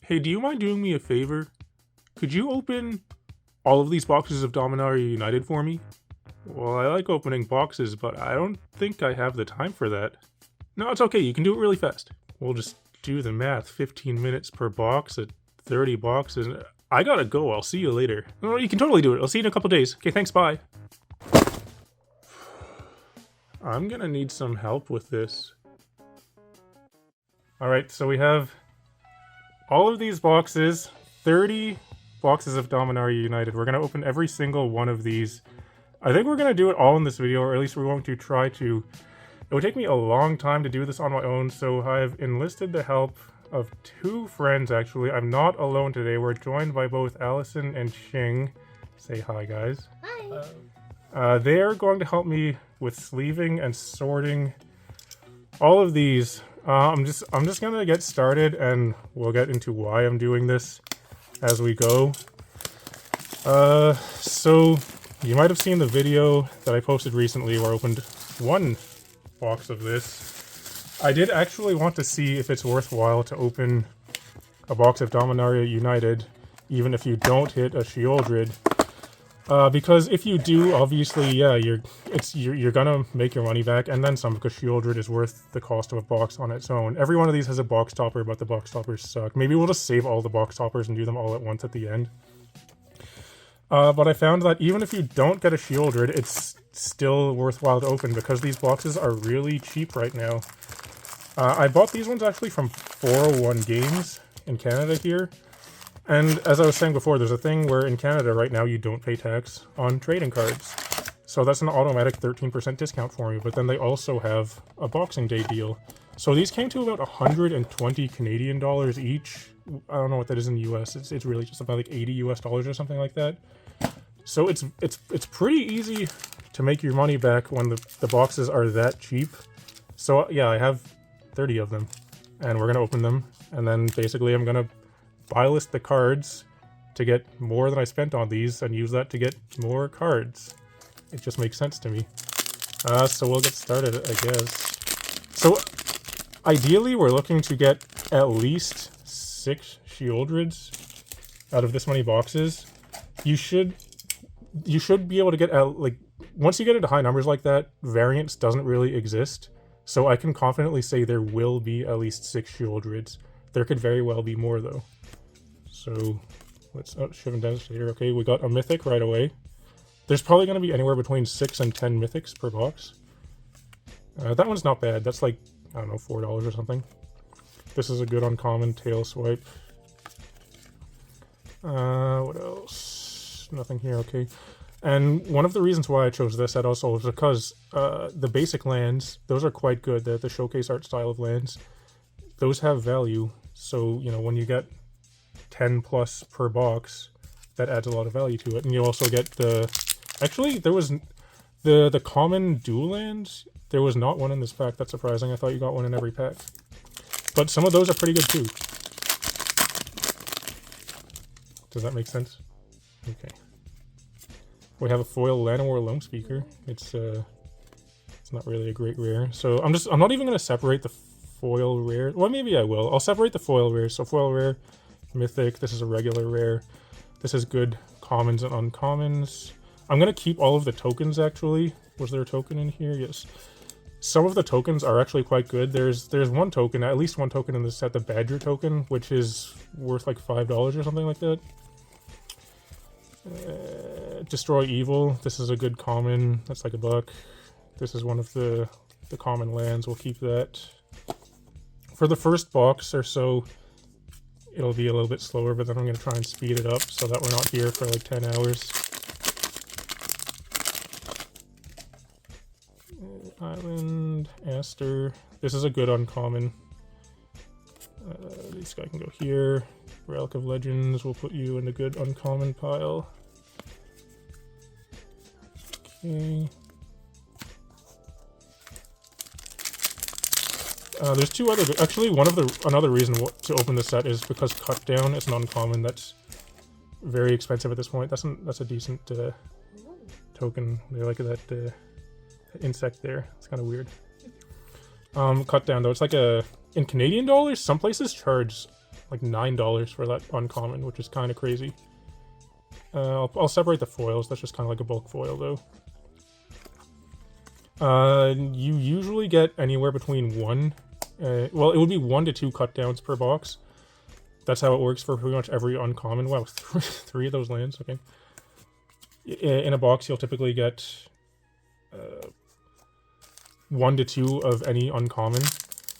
Hey, do you mind doing me a favor? Could you open all of these boxes of Dominaria United for me? Well, I like opening boxes, but I don't think I have the time for that. No, it's okay, you can do it really fast. We'll just do the math. 15 minutes per box at 30 boxes. I gotta go, I'll see you later. No, you can totally do it. I'll see you in a couple days. Okay, thanks, bye. I'm gonna need some help with this. Alright, so we have all of these boxes, 30 boxes of Dominaria United. We're gonna open every single one of these. I think we're gonna do it all in this video, or at least we're going to try to. It would take me a long time to do this on my own, so I've enlisted the help of two friends, actually. I'm not alone today. We're joined by both Allison and Xing. Say hi, guys. Hi. They are going to help me with sleeving and sorting all of these. I'm just gonna get started, and we'll get into why I'm doing this as we go. So you might have seen the video that I posted recently where I opened one box of this. I did actually want to see if it's worthwhile to open a box of Dominaria United, even if you don't hit a Shieldred. Because if you do, obviously, yeah, you're gonna make your money back, and then some, because Shieldred is worth the cost of a box on its own. Every one of these has a box topper, but the box toppers suck. Maybe we'll just save all the box toppers and do them all at once at the end. But I found that even if you don't get a Shieldred, it's still worthwhile to open, because these boxes are really cheap right now. I bought these ones actually from 401 Games in Canada here. And as I was saying before, there's a thing where in Canada right now you don't pay tax on trading cards. So that's an automatic 13% discount for me, but then they also have a Boxing Day deal. So these came to about 120 Canadian dollars each. I don't know what that is in the US. It's really just about like 80 US dollars or something like that. So it's pretty easy to make your money back when the boxes are that cheap. So yeah, I have 30 of them, and we're gonna open them, and then basically I'm gonna buy list the cards to get more than I spent on these and use that to get more cards. It just makes sense to me. So we'll get started, I guess. So ideally we're looking to get at least 6 Shieldreds out of this many boxes. You should be able to get out, like, once you get into high numbers like that, variance doesn't really exist. So I can confidently say there will be at least 6 Shieldreds. There could very well be more though. So let's shift and devastator. Okay, we got a mythic right away. There's probably going to be anywhere between 6 and 10 mythics per box. That one's not bad. That's like, I don't know, $4 or something. This is a good uncommon tail swipe. What else? Nothing here. Okay. And one of the reasons why I chose this set also is because the basic lands, those are quite good. The showcase art style of lands, those have value. So, you know, when you get 10 plus per box, that adds a lot of value to it. And you also get the... Actually, there was the common dual lands. There was not one in this pack. That's surprising. I thought you got one in every pack. But some of those are pretty good too. Does that make sense? Okay. We have a foil Llanowar Loam Speaker. It's not really a great rare. So I'm not even gonna separate the foil rare. Well, maybe I will. I'll separate the foil rare. So foil rare, mythic. This is a regular rare. This is good commons and uncommons. I'm gonna keep all of the tokens actually. Was there a token in here? Yes. Some of the tokens are actually quite good. There's one token, at least one token in this set, the Badger token, which is worth like $5 or something like that. Destroy Evil. This is a good common. That's like $1. This is one of the common lands. We'll keep that. For the first box or so, it'll be a little bit slower, but then I'm going to try and speed it up so that we're not here for like 10 hours. Island, Aster. This is a good uncommon. This guy can go here. Relic of Legends, we'll put you in the good uncommon pile. Okay. There's two other... Actually, another reason to open this set is because Cut Down is an uncommon that's very expensive at this point. That's a decent token. They like that insect there. It's kind of weird. Cut Down though, it's like in Canadian dollars, some places charge like $9 for that uncommon, which is kind of crazy. I'll separate the foils. That's just kind of like a bulk foil, though. You usually get anywhere between well, it would be 1 to 2 cut downs per box. That's how it works for pretty much every uncommon. Wow, 3 of those lands. Okay. In a box, you'll typically get 1 to 2 of any uncommon.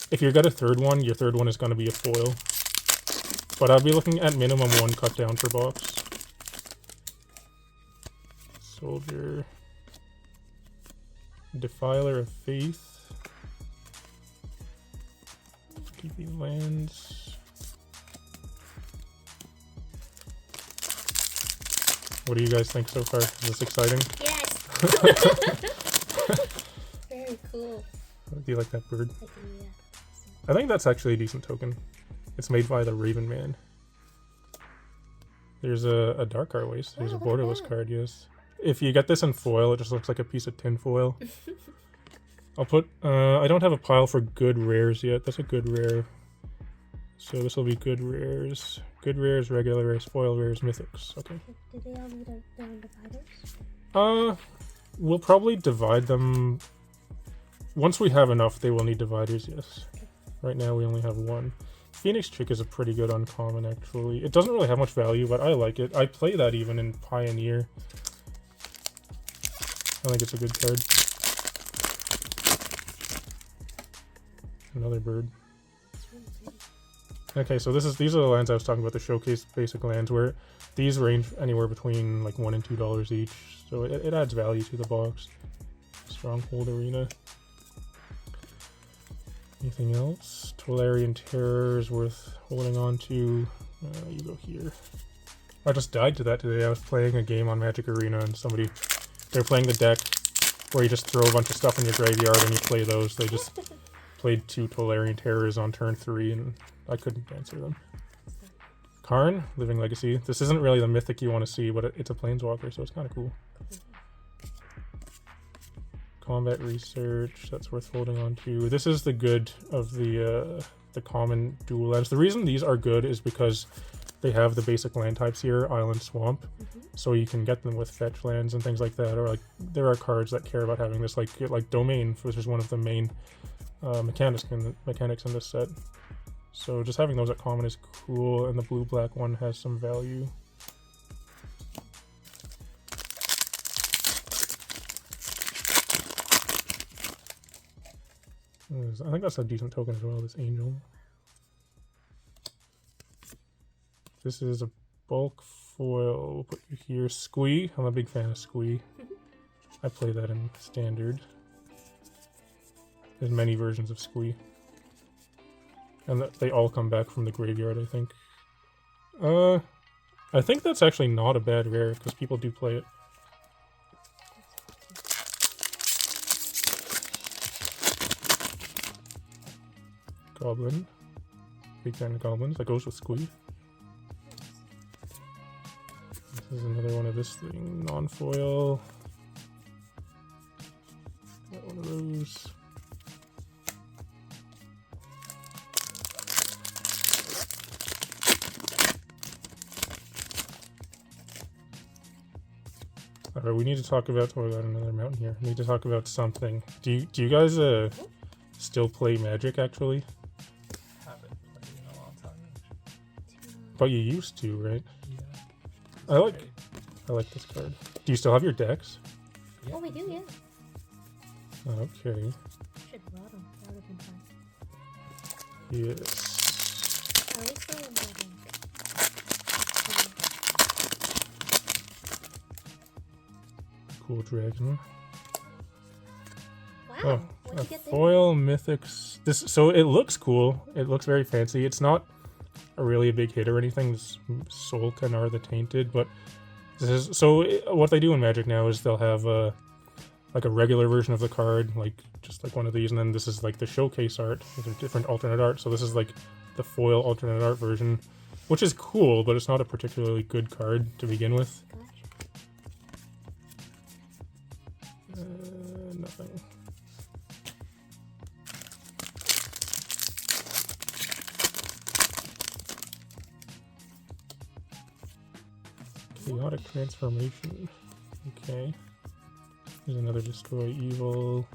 If you get a third one, your third one is going to be a foil. But I'll be looking at minimum 1 cut down per box. Soldier. Defiler of Faith. Keeping lands. What do you guys think so far? Is this exciting? Yes. Very cool. Do you like that bird? I do, yeah. I think that's actually a decent token. It's made by the Raven Man. There's a Dark Art Waste. There's a borderless card, yes. If you get this in foil, it just looks like a piece of tin foil. I'll put... I don't have a pile for good rares yet. That's a good rare. So this will be good rares. Good rares, regular rares, foil rares, mythics. Okay. Do they all need their own dividers? We'll probably divide them... Once we have enough, they will need dividers, yes. Right now we only have 1. Phoenix Chick is a pretty good uncommon, actually. It doesn't really have much value, but I like it. I play that even in Pioneer. I think it's a good card. Another bird. Okay, so these are the lands I was talking about, the showcase basic lands, where these range anywhere between like $1 and $2 each. So it adds value to the box. Stronghold Arena. Anything else? Tolarian Terror is worth holding on to. You go here. I just died to that today. I was playing a game on Magic Arena and they're playing the deck where you just throw a bunch of stuff in your graveyard and you play those. They just played 2 Tolarian Terrors on turn 3 and I couldn't answer them. Karn, Living Legacy. This isn't really the mythic you want to see, but it's a Planeswalker, so it's kind of cool. Combat Research, that's worth holding on to. This is the good of the common dual lands. The reason these are good is because they have the basic land types here, Island, Swamp, so you can get them with fetch lands and things like that. Or like there are cards that care about having this, like Domain, which is one of the main mechanics in this set. So just having those at common is cool, and the blue-black one has some value. I think that's a decent token as well, this Angel. This is a bulk foil. We'll put you here. Squee. I'm a big fan of Squee. I play that in Standard. There's many versions of Squee. And they all come back from the graveyard, I think. I think that's actually not a bad rare, because people do play it. Goblin. Big fan of goblins. That goes with Squee. This is another one of this thing. Non-foil. Got one of those. Alright, we need to talk about... Oh, we got another mountain here. We need to talk about something. Do you guys still play Magic, actually? Haven't played in a long time. But you used to, right? Yeah. I like this card. Do you still have your decks? Yeah. Oh, we do, yeah. Okay. Should rot them. That would have been fun. Yes. Are we still in the Cool dragon. Wow. Oh, What'd a you get there? foil mythics. So it looks cool. It looks very fancy. It's not really a big hit or anything. This Solkan are the Tainted, but this is what they do in Magic now is they'll have like a regular version of the card, like just like one of these, and then this is like the showcase art. There's a different alternate art. So this is like the foil alternate art version, which is cool, but it's not a particularly good card to begin with. Nothing. Chaotic Transformation. Okay. There's another Destroy Evil.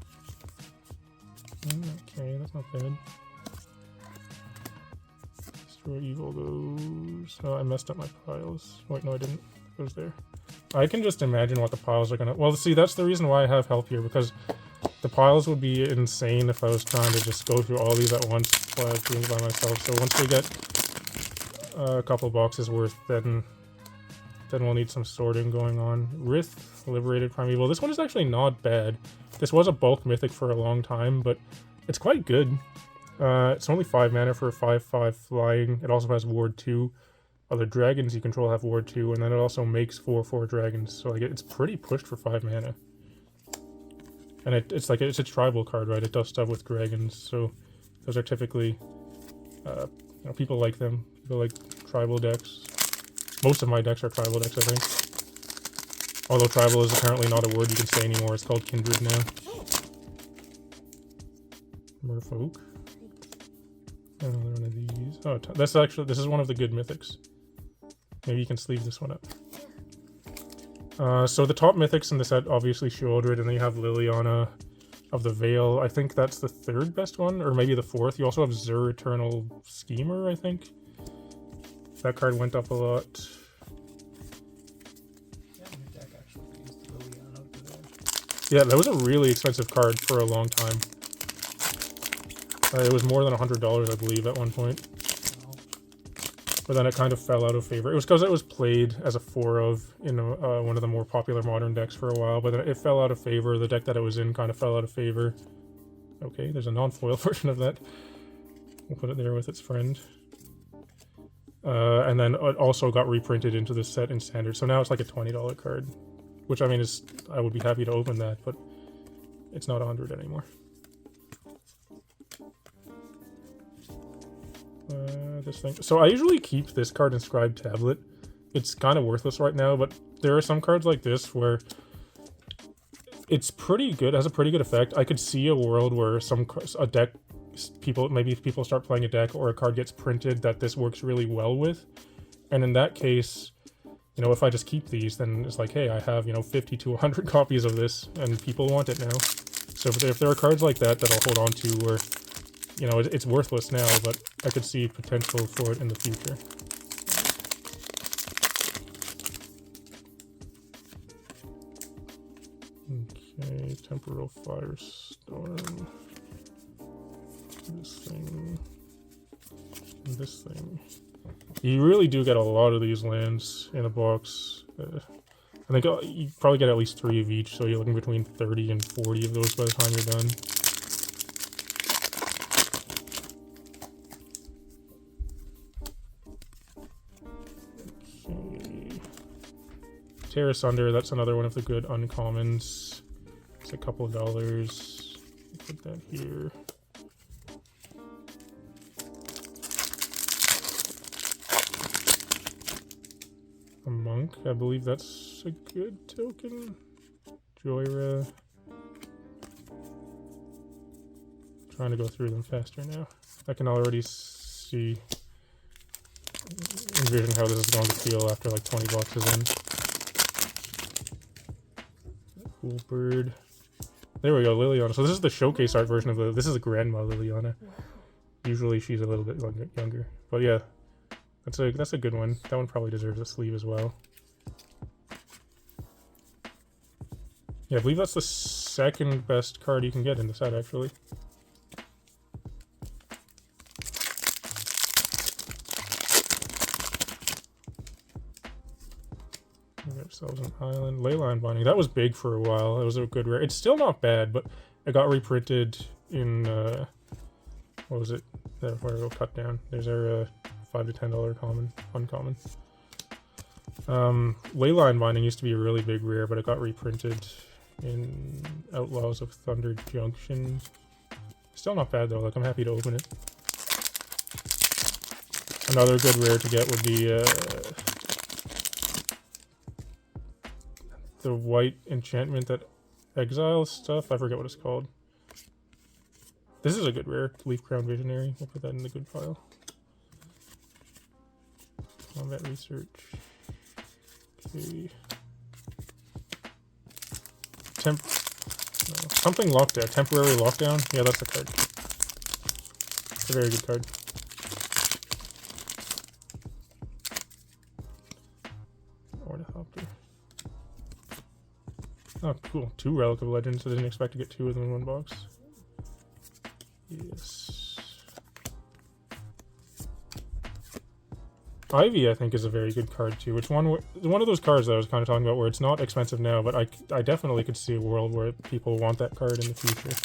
Okay, that's not bad. Destroy Evil goes... Oh, I messed up my piles. Wait, no I didn't. It goes there. I can just imagine what the piles are gonna... Well, see, that's the reason why I have help here, because the piles would be insane if I was trying to just go through all these at once while doing it by myself. So once we get a couple boxes worth, then we'll need some sorting going on. Rith, Liberated Primeval. This one is actually not bad. This was a bulk mythic for a long time, but it's quite good. It's only 5 mana for a 5/5 flying. It also has Ward 2. Other dragons you control have Ward 2, and then it also makes 4/4 dragons. So like, it's pretty pushed for 5 mana. And it's a tribal card, right? It does stuff with dragons, so those are typically, you know, people like them. People like tribal decks. Most of my decks are tribal decks, I think. Although tribal is apparently not a word you can say anymore. It's called kindred now. Merfolk. Another one of these. Oh, this is one of the good mythics. Maybe you can sleeve this one up. So the top mythics in the set, obviously Sheoldred, and then you have Liliana of the Veil. I think that's the 3rd best one, or maybe the 4th. You also have Zur Eternal Schemer, I think. That card went up a lot. Yeah, your deck actually used Liliana of the Veil. Yeah, that was a really expensive card for a long time. It was more than $100, I believe, at one point. Wow. But then it kind of fell out of favor. It was because it was played as a 4-of in one of the more popular modern decks for a while, but then it fell out of favor. The deck that it was in kind of fell out of favor. Okay, there's a non-foil version of that. We'll put it there with its friend. And then it also got reprinted into the set in Standard, so now it's like a $20 card. Which, I mean, I would be happy to open that, but it's not 100 anymore. This thing. So I usually keep this card, Inscribed Tablet. It's kind of worthless right now, but there are some cards like this where it's pretty good, has a pretty good effect. I could see a world where a deck, maybe if people start playing a deck or a card gets printed that this works really well with. And in that case, you know, if I just keep these, then it's like, hey, I have, you know, 50 to 100 copies of this and people want it now. So if there are cards like that I'll hold on to where, you know, it's worthless now, but I could see potential for it in the future. Okay, Temporal Firestorm. This thing. And this thing. You really do get a lot of these lands in a box. I think you probably get at least 3 of each, so you're looking between 30 and 40 of those by the time you're done. Tear Asunder, that's another one of the good uncommons. It's a couple of dollars. Put that here. A Monk, I believe that's a good token. Joyra. Trying to go through them faster now. I can already envision how this is going to feel after like 20 boxes in. Cool bird. There we go, Liliana. So this is the showcase art version of Liliana. This is a grandma Liliana. Usually she's a little bit younger. But yeah, that's a good one. That one probably deserves a sleeve as well. Yeah, I believe that's the 2nd best card you can get in the set, actually. Ourselves an island. Leyline Binding. That was big for a while. That was a good rare. It's still not bad, but it got reprinted in what was it? There, where it'll cut down. There's our $5 to $10 uncommon. Leyline Binding used to be a really big rare, but it got reprinted in Outlaws of Thunder Junction. Still not bad though. Like, I'm happy to open it. Another good rare to get would be the white enchantment that exiles stuff. I forget what it's called. This is a good rare. Leaf Crown Visionary. We'll put that in the good pile. Combat Research. Okay. Something lockdown. Temporary lockdown? Yeah, that's the card. It's a very good card. Ornithopter. Oh, cool. 2 Relic of Legends. I didn't expect to get 2 of them in one box. Yes. Ivy, I think, is a very good card too. Which one of those cards that I was kind of talking about, where it's not expensive now, but I definitely could see a world where people want that card in the future.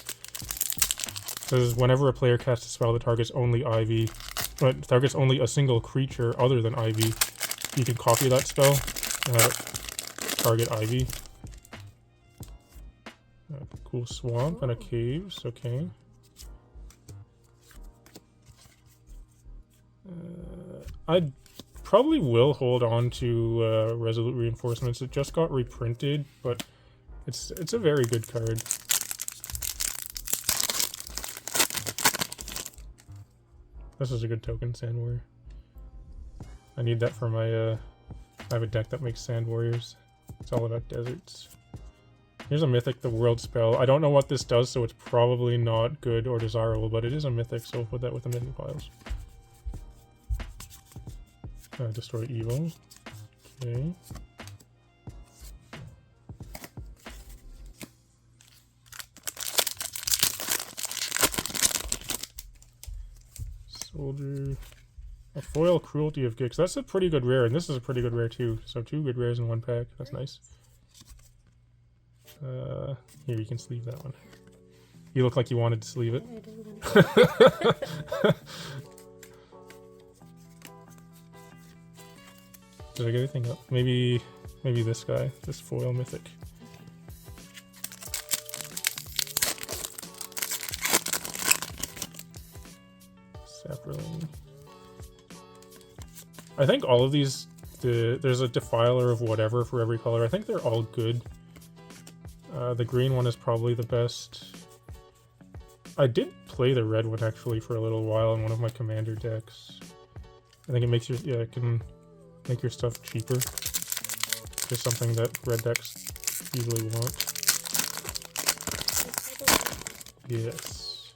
Because whenever a player casts a spell that targets only Ivy, but targets only a single creature other than Ivy, you can copy that spell and have it target Ivy. Cool swamp and a caves. Okay. I probably will hold on to Resolute Reinforcements. It just got reprinted, but it's a very good card. This is a good token, Sand Warrior. I need that for my I have a deck that makes Sand Warriors. It's all about deserts. Here's a mythic, the World Spell. I don't know what this does, so it's probably not good or desirable, but it is a mythic, so we'll put that with the mini piles. Destroy evil. Okay. Soldier. A foil Cruelty of Gix. That's a pretty good rare, and this is a pretty good rare too. So 2 good rares in one pack. That's nice. Here, you can sleeve that one. You look like you wanted to sleeve it. Did I get anything up? Maybe this guy, this foil mythic. Saproling. I think all of these, there's a Defiler of whatever for every color. I think they're all good. The green one is probably the best. I did play the red one actually for a little while in one of my commander decks. I think it makes your, yeah, it can make your stuff cheaper. Just something that red decks usually want. Yes.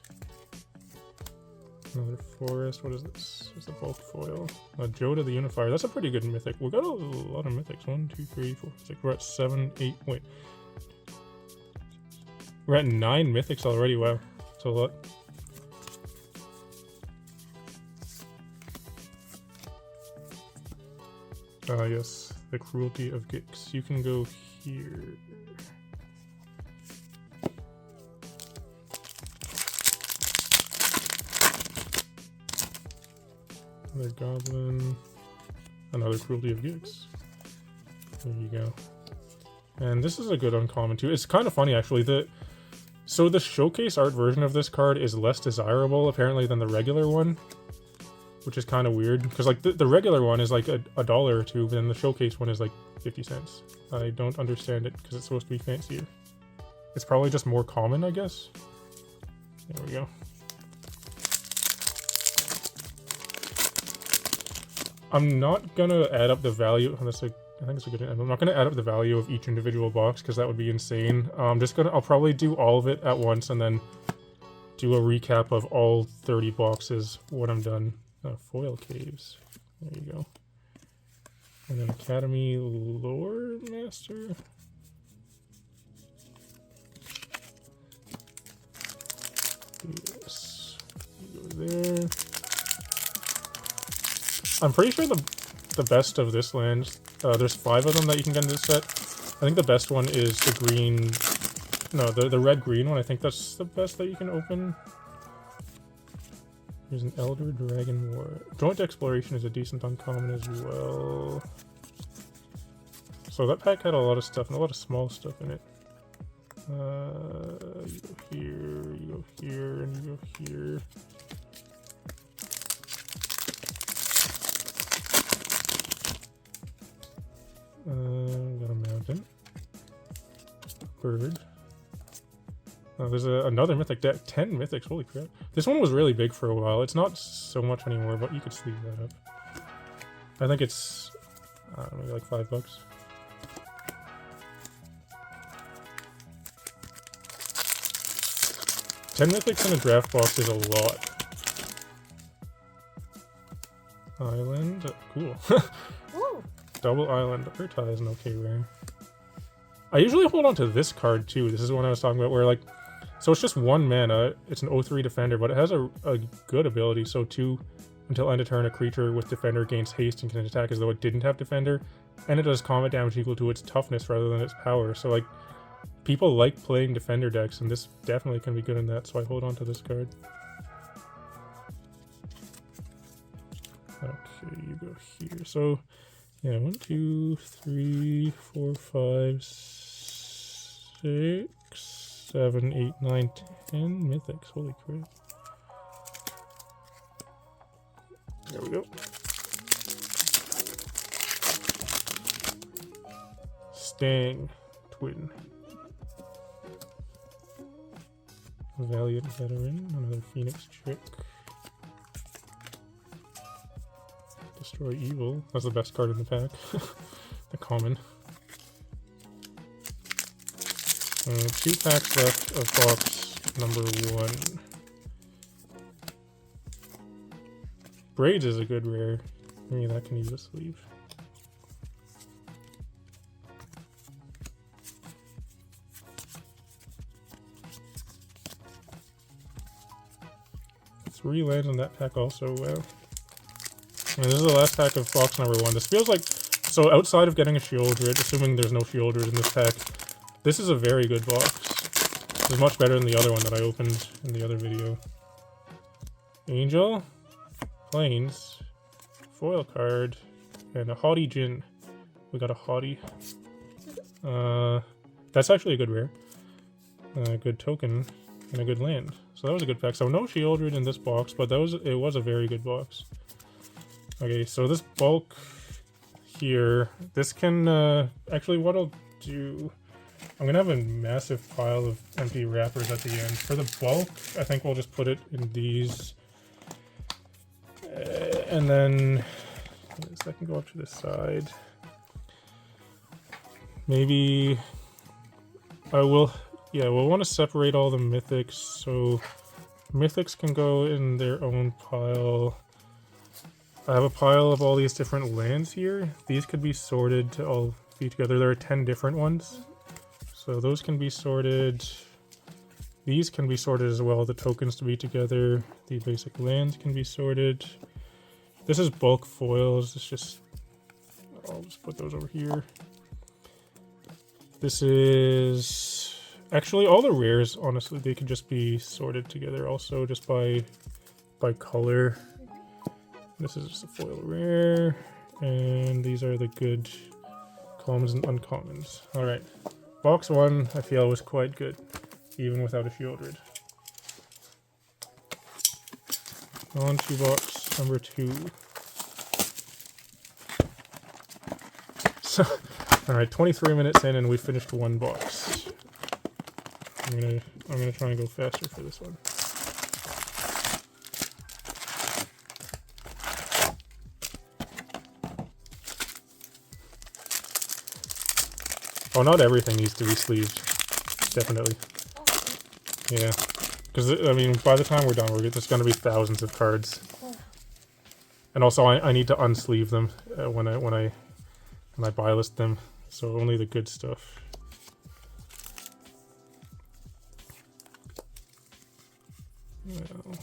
Another forest. What is this? It's a bulk foil. Joda the Unifier. That's a pretty good mythic. We got a lot of mythics. 1, 2, 3, 4, 6. We're at 7, 8. Wait. We're at 9 mythics already. Wow. That's a lot. Yes. The Cruelty of Gix. You can go here. Another Goblin. Another Cruelty of Gix. There you go. And this is a good uncommon too. It's kind of funny actually. So the showcase art version of this card is less desirable apparently than the regular one, which is kind of weird because like the regular one is like a $1 or $2, but then the showcase one is like 50 cents. I don't understand it because it's supposed to be fancier. It's probably just more common, I guess. There we go. I'm not gonna add up the value. I think it's a good. I'm not gonna add up the value of each individual box because that would be insane. I'll probably do all of it at once and then do a recap of all 30 boxes when I'm done. Foil Caves. There you go. And then Academy Lore Master. Yes. You go there. I'm pretty sure the best of this land, there's 5 of them that you can get in this set. I think the best one is the green, no, the red-green one. I think that's the best that you can open. There's an Elder Dragon War. Joint Exploration is a decent uncommon as well. So that pack had a lot of stuff, and a lot of small stuff in it. You go here, you go here, and you go here. Got a mountain. Bird. There's another mythic deck. 10 mythics, holy crap. This one was really big for a while. It's not so much anymore, but you could sleeve that up. I think it's, maybe like $5. 10 mythics in a draft box is a lot. Island, cool. Ooh. Double Island Urtai is an okay rare. I usually hold on to this card too. This is the one I was talking about where like, so it's just 1 mana, it's an 0/3 defender, but it has a good ability. So 2 until end of turn, a creature with defender gains haste and can attack as though it didn't have defender. And it does combat damage equal to its toughness rather than its power. So like, people like playing defender decks and this definitely can be good in that, so I hold on to this card. Okay, you go here. So, yeah, 1, 2, 3, 4, 5, 6, 7, 8, 9, 10 mythics. Holy crap. There we go. Stang Twin. Valiant Veteran, another Phoenix Trick. Destroy Evil. That's the best card in the pack. The common. 2 packs left of box number 1. Braids is a good rare. Maybe that can use a sleeve. Three lands in that pack also, wow. And this is the last pack of box number 1. This feels like, so outside of getting a Shieldred, assuming there's no Shieldred in this pack, this is a very good box. This is much better than the other one that I opened in the other video. Angel, Plains, foil card, and a Haughty Jin. We got a Haughty. That's actually a good rare. A good token, and a good land. So that was a good pack. So no Shieldred in this box, but it was a very good box. Okay, so this bulk here, this can, actually what I'll do, I'm gonna have a massive pile of empty wrappers at the end. For the bulk, I think we'll just put it in these, and then that can go up to the side. Maybe we'll want to separate all the mythics, so mythics can go in their own pile. I have a pile of all these different lands here. These could be sorted to all be together. There are 10 different ones. So those can be sorted. These can be sorted as well, the tokens to be together. The basic lands can be sorted. This is bulk foils. It's just, I'll just put those over here. This is, actually all the rares, honestly, they could just be sorted together also just by color. This is just a foil rare, and these are the good commons and uncommons. Alright, box 1 I feel was quite good, even without a Shieldred. On to box number 2. So, alright, 23 minutes in and we finished 1 box. I'm gonna try and go faster for this one. Oh, not everything needs to be sleeved. Definitely. Yeah. Because, I mean, by the time we're done, there's going to be thousands of cards. And also, I need to unsleeve them when I buy list them. So only the good stuff.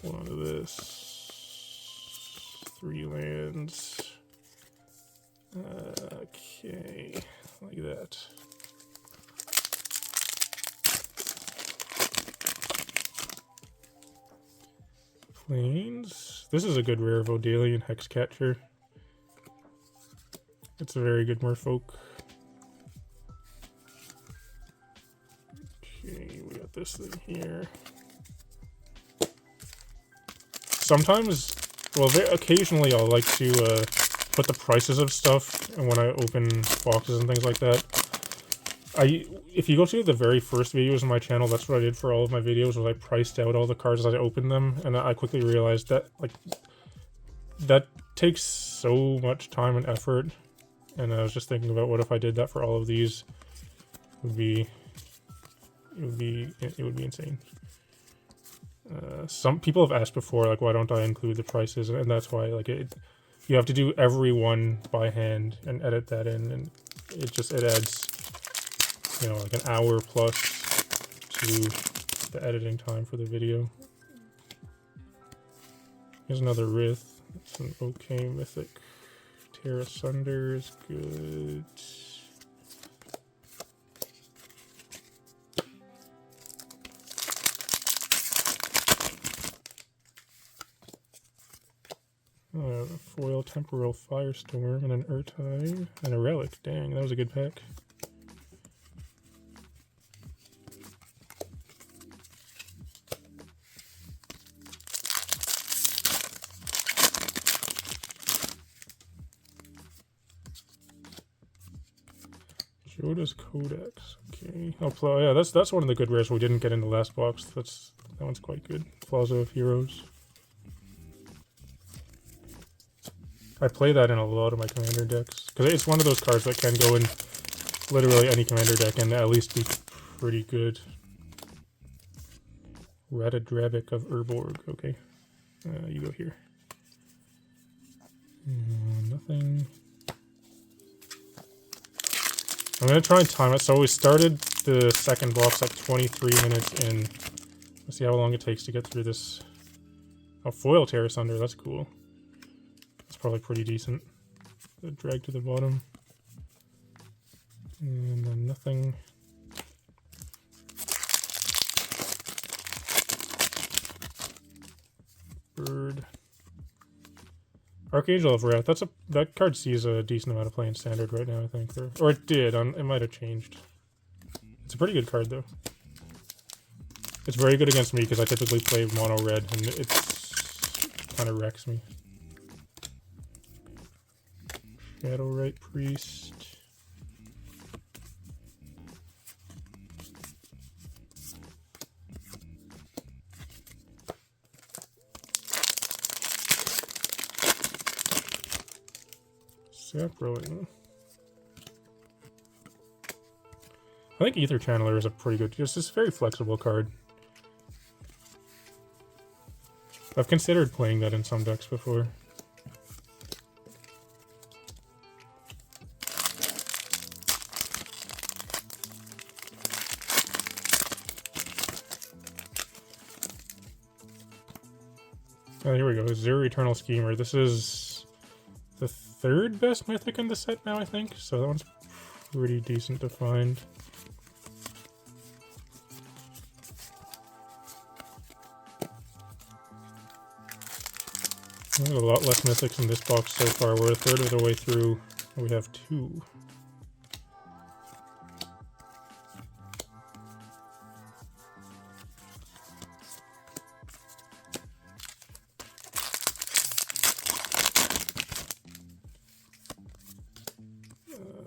Hold on to this. 3 lands. Okay. Like that. Plains. This is a good rare of Odalian Hexcatcher. It's a very good Merfolk. Okay, we got this thing here. Sometimes, well, occasionally I'll like to put the prices of stuff when I open boxes and things like that. If you go to the very first videos on my channel, that's what I did for all of my videos, was I priced out all the cards as I opened them, and I quickly realized that that takes so much time and effort, and I was just thinking about what if I did that for all of these. It would be insane. Some people have asked before, like, why don't I include the prices? And that's why, like, you have to do every one by hand and edit that in, and it adds, you know, like an hour plus to the editing time for the video. Here's another Rith. It's an okay mythic. Tear Asunder is good. Foil Temporal Firestorm and an Urtai and a Relic. Dang, that was a good pack. Joda's Codex. Okay. Oh, yeah, that's one of the good rares we didn't get in the last box. That one's quite good. Plaza of Heroes. I play that in a lot of my commander decks because it's one of those cards that can go in literally any commander deck and at least be pretty good. Ratadrabic of Urborg. Okay, you go here. Nothing. I'm gonna try and time it. So we started the second box at 23 minutes in. Let's see how long it takes to get through this. Oh, foil Tear Asunder. That's cool. That's probably pretty decent. The drag to the bottom. And then nothing. Bird. Archangel of Wrath. That card sees a decent amount of play in Standard right now, I think. Or it did. It might have changed. It's a pretty good card, though. It's very good against me because I typically play mono red, and it's kind of wrecks me. Shadowrite Priest. Saproling. I think Ether Channeler is a pretty good, just this very flexible card. I've considered playing that in some decks before. Oh, here we go. Zero Eternal Schemer. This is the third best mythic in the set now, I think. So that one's pretty decent to find. There's a lot less mythics in this box so far. We're a third of the way through. We have two.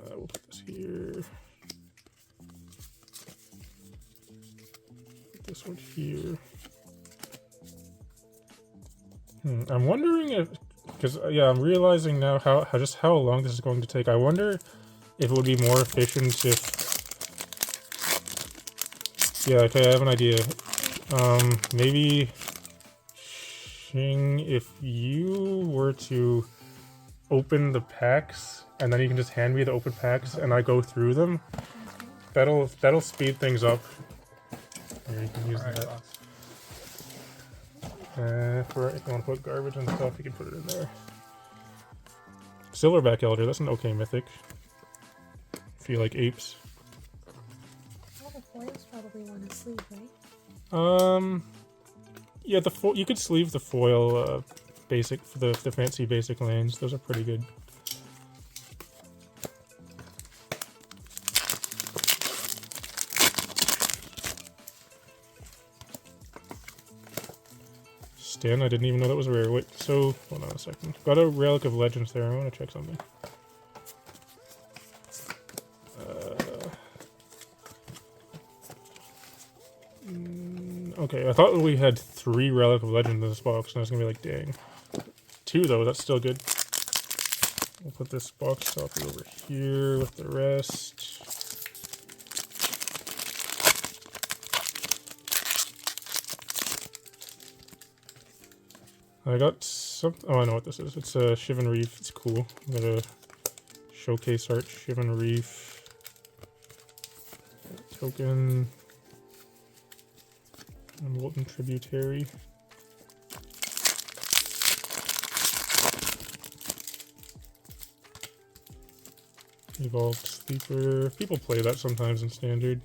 We'll put this here. Put this one here. I'm wondering if, because yeah, I'm realizing now how long this is going to take. I wonder if it would be more efficient if, yeah, okay, I have an idea. Maybe Shing, if you were to open the packs and then you can just hand me the open packs and I go through them, that'll speed things up. Here, you can use that. If you want to put garbage and stuff, you can put it in there. Silverback Elder, that's an okay mythic. Feel like apes. All the foils probably want to sleeve, right? Yeah, you could sleeve the foil basic for the fancy basic lands. Those are pretty good. I didn't even know that was rare. Wait, so, hold on a second. Got a Relic of Legends there. I want to check something. Okay, I thought we had 3 Relic of Legends in this box, and I was going to be like, dang. 2, though, that's still good. We'll put this box copy over here with the rest. I got some. Oh, I know what this is. It's a Shivan Reef. It's cool. Got a showcase art Shivan Reef token and Molten Tributary. Evolved Sleeper. People play that sometimes in Standard.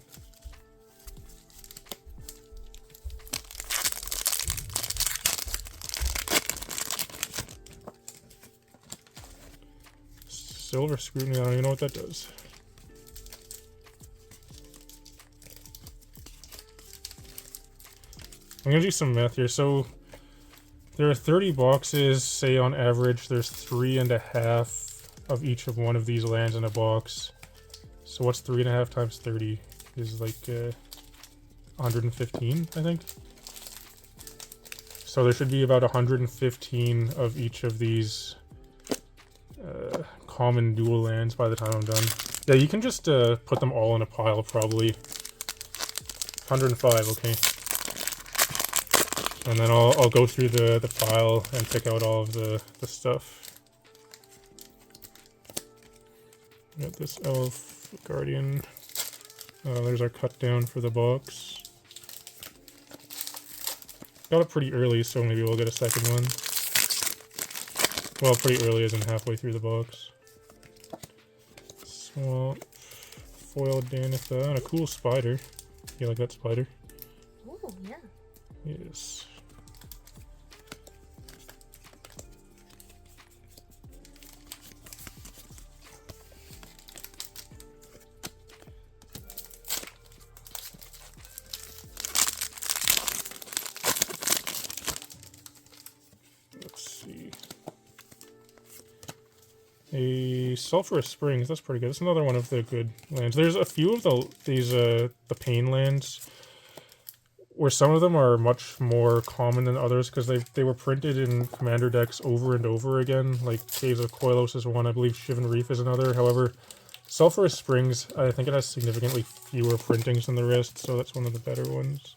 Silver Scrutiny, I don't even know what that does. I'm gonna do some math here. So there are 30 boxes, say on average there's 3.5 of each of one of these lands in a box. So what's 3.5 times 30 is like 115, I think. So there should be about 115 of each of these common dual lands by the time I'm done. Yeah, you can just put them all in a pile probably. 105, okay. And then I'll go through the pile and pick out all of the stuff. Got this Elf, Guardian. There's our cut down for the box. Got it pretty early, so maybe we'll get a second one. Well, pretty early as in halfway through the box. Swamp, foil Danitha, and a cool spider. You like that spider? Oh, yeah. Yes. A Sulphurous Springs, that's pretty good. That's another one of the good lands. There's a few of the Pain lands where some of them are much more common than others because they were printed in commander decks over and over again. Like Caves of Koilos is one, I believe Shivan Reef is another. However, Sulphurous Springs, I think it has significantly fewer printings than the rest, so that's one of the better ones.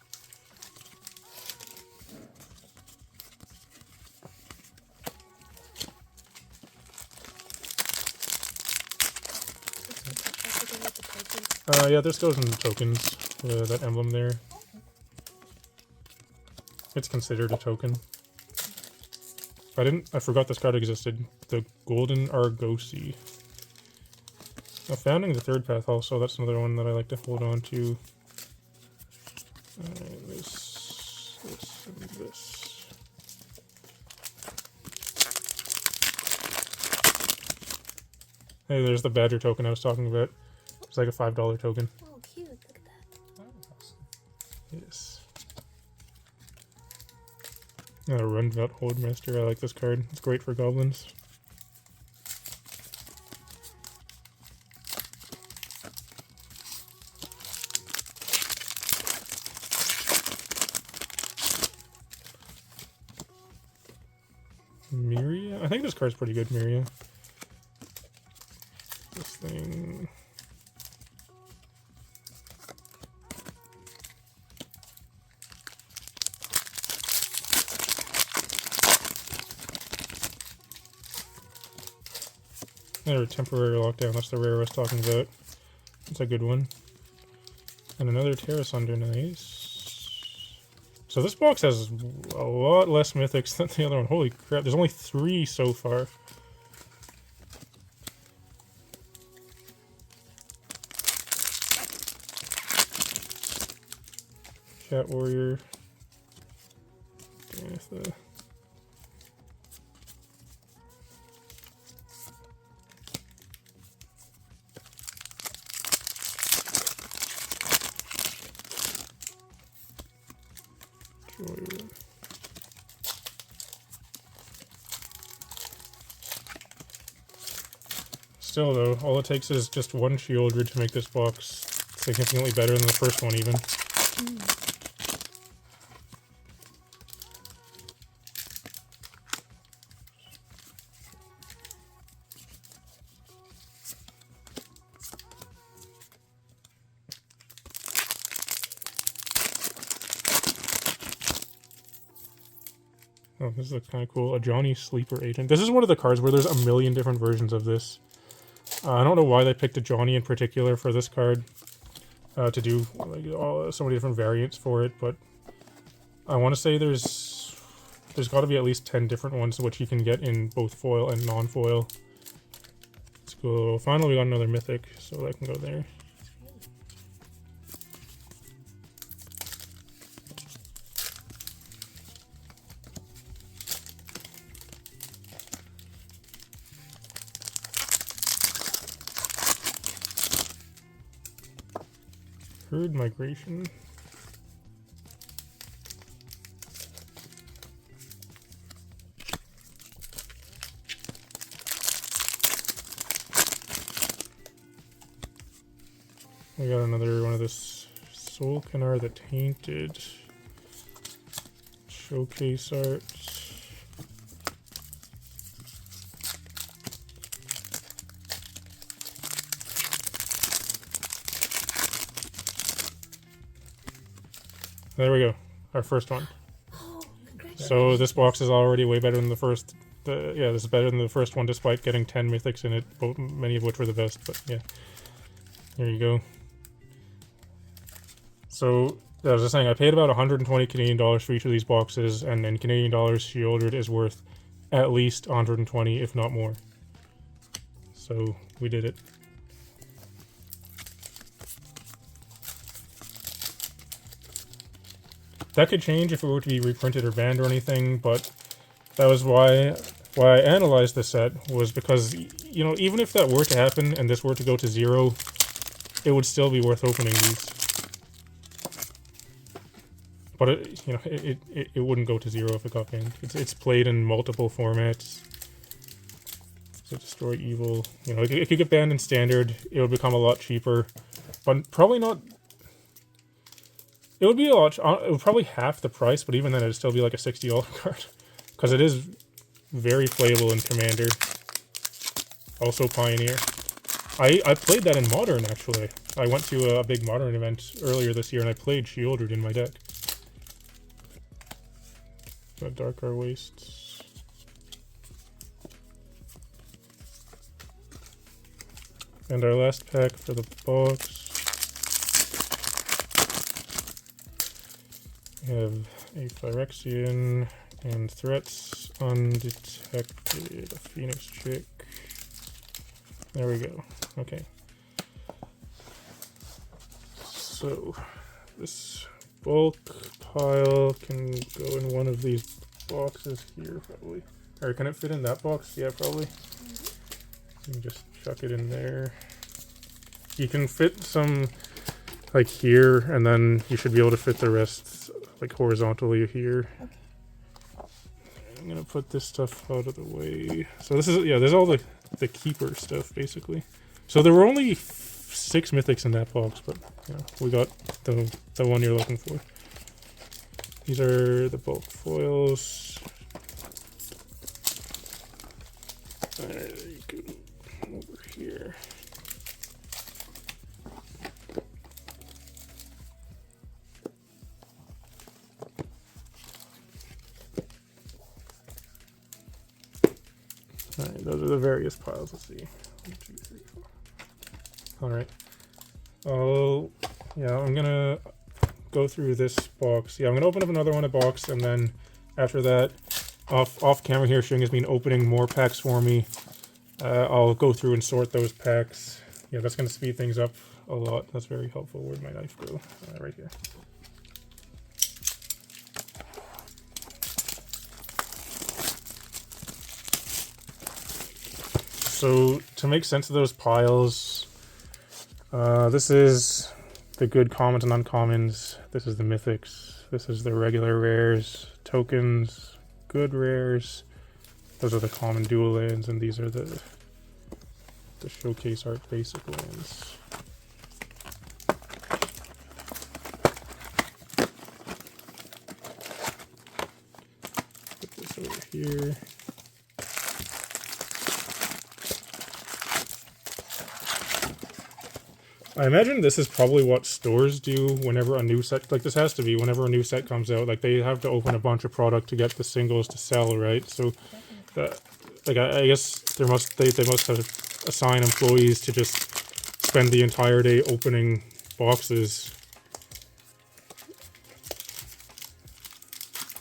Yeah, this goes in tokens, that emblem there. It's considered a token. I forgot this card existed. The Golden Argosy. Founding the Third Path also, that's another one that I like to hold on to. This, and this. Hey, there's the Badger token I was talking about. It's like a $5 token. Oh, cute. Look at that. Oh, awesome. Yes. Runvat Holdmaster. I like this card. It's great for goblins. Miria? I think this card's pretty good, Miria. This thing... Another temporary lockdown, that's the rare I was talking about. That's a good one. And another Terrace Under, nice. So this box has a lot less mythics than the other one. Holy crap, there's only 3 so far. Cat Warrior. Danitha. Still though, all it takes is just one Shieldred to make this box significantly better than the first one even. Oh, this looks kind of cool. A Johnny Sleeper Agent. This is one of the cards where there's a million different versions of this. I don't know why they picked a Johnny in particular for this card to do like, so many different variants for it, but I want to say there's got to be at least 10 different ones which you can get in both foil and non-foil. Let's go. Finally, we got another mythic, so I can go there. Herd Migration. We got another one of this Soul Canard the Tainted showcase art. There we go, our first one. Oh, So this box is already way better than the first. Yeah, this is better than the first one, despite getting 10 mythics in it, many of which were the best. But yeah, there you go. So I was just saying, I paid about 120 Canadian dollars for each of these boxes, and in Canadian dollars, Shieldred is worth at least 120, if not more. So we did it. That could change if it were to be reprinted or banned or anything, but that was why I analyzed the set, was because, you know, even if that were to happen and this were to go to 0, it would still be worth opening these. But it, you know, it wouldn't go to 0 if it got banned. It's played in multiple formats. So Destroy Evil, you know, it could get banned in Standard. It would become a lot cheaper, but probably not. It would be a lot. It would probably half the price, but even then, it'd still be like a $60 card, because it is very playable in Commander. Also Pioneer. I played that in Modern, actually. I went to a big Modern event earlier this year, and I played Shieldred in my deck. Got Darkar Wastes. And our last pack for the box. We have a Phyrexian and Threats Undetected. A Phoenix Chick. There we go. Okay. So, this bulk pile can go in one of these boxes here, probably. Or can it fit in that box? Yeah, probably. You can just chuck it in there. You can fit some like here, and then you should be able to fit the rest like horizontally here. Okay. I'm gonna put this stuff out of the way. So this is, yeah, there's all the keeper stuff basically. So there were only 6 mythics in that box, but you know, we got the one you're looking for. These are the bulk foils. There you go. Over here. Alright, those are the various piles. Let's see. 1, 2, 3, 4. Alright. Oh, yeah, I'm gonna go through this box. Yeah, I'm gonna open up another one, a box, and then after that, off camera here, Shing has been opening more packs for me. I'll go through and sort those packs. Yeah, that's gonna speed things up a lot. That's very helpful. Where'd my knife go? Right here. So to make sense of those piles, this is the good commons and uncommons. This is the mythics. This is the regular rares, tokens, good rares. Those are the common dual lands, and these are the showcase art basic lands. Put this over here. I imagine this is probably what stores do whenever a new set, like this has to be, whenever a new set comes out, like they have to open a bunch of product to get the singles to sell, right? So, like I guess they must have assign employees to just spend the entire day opening boxes.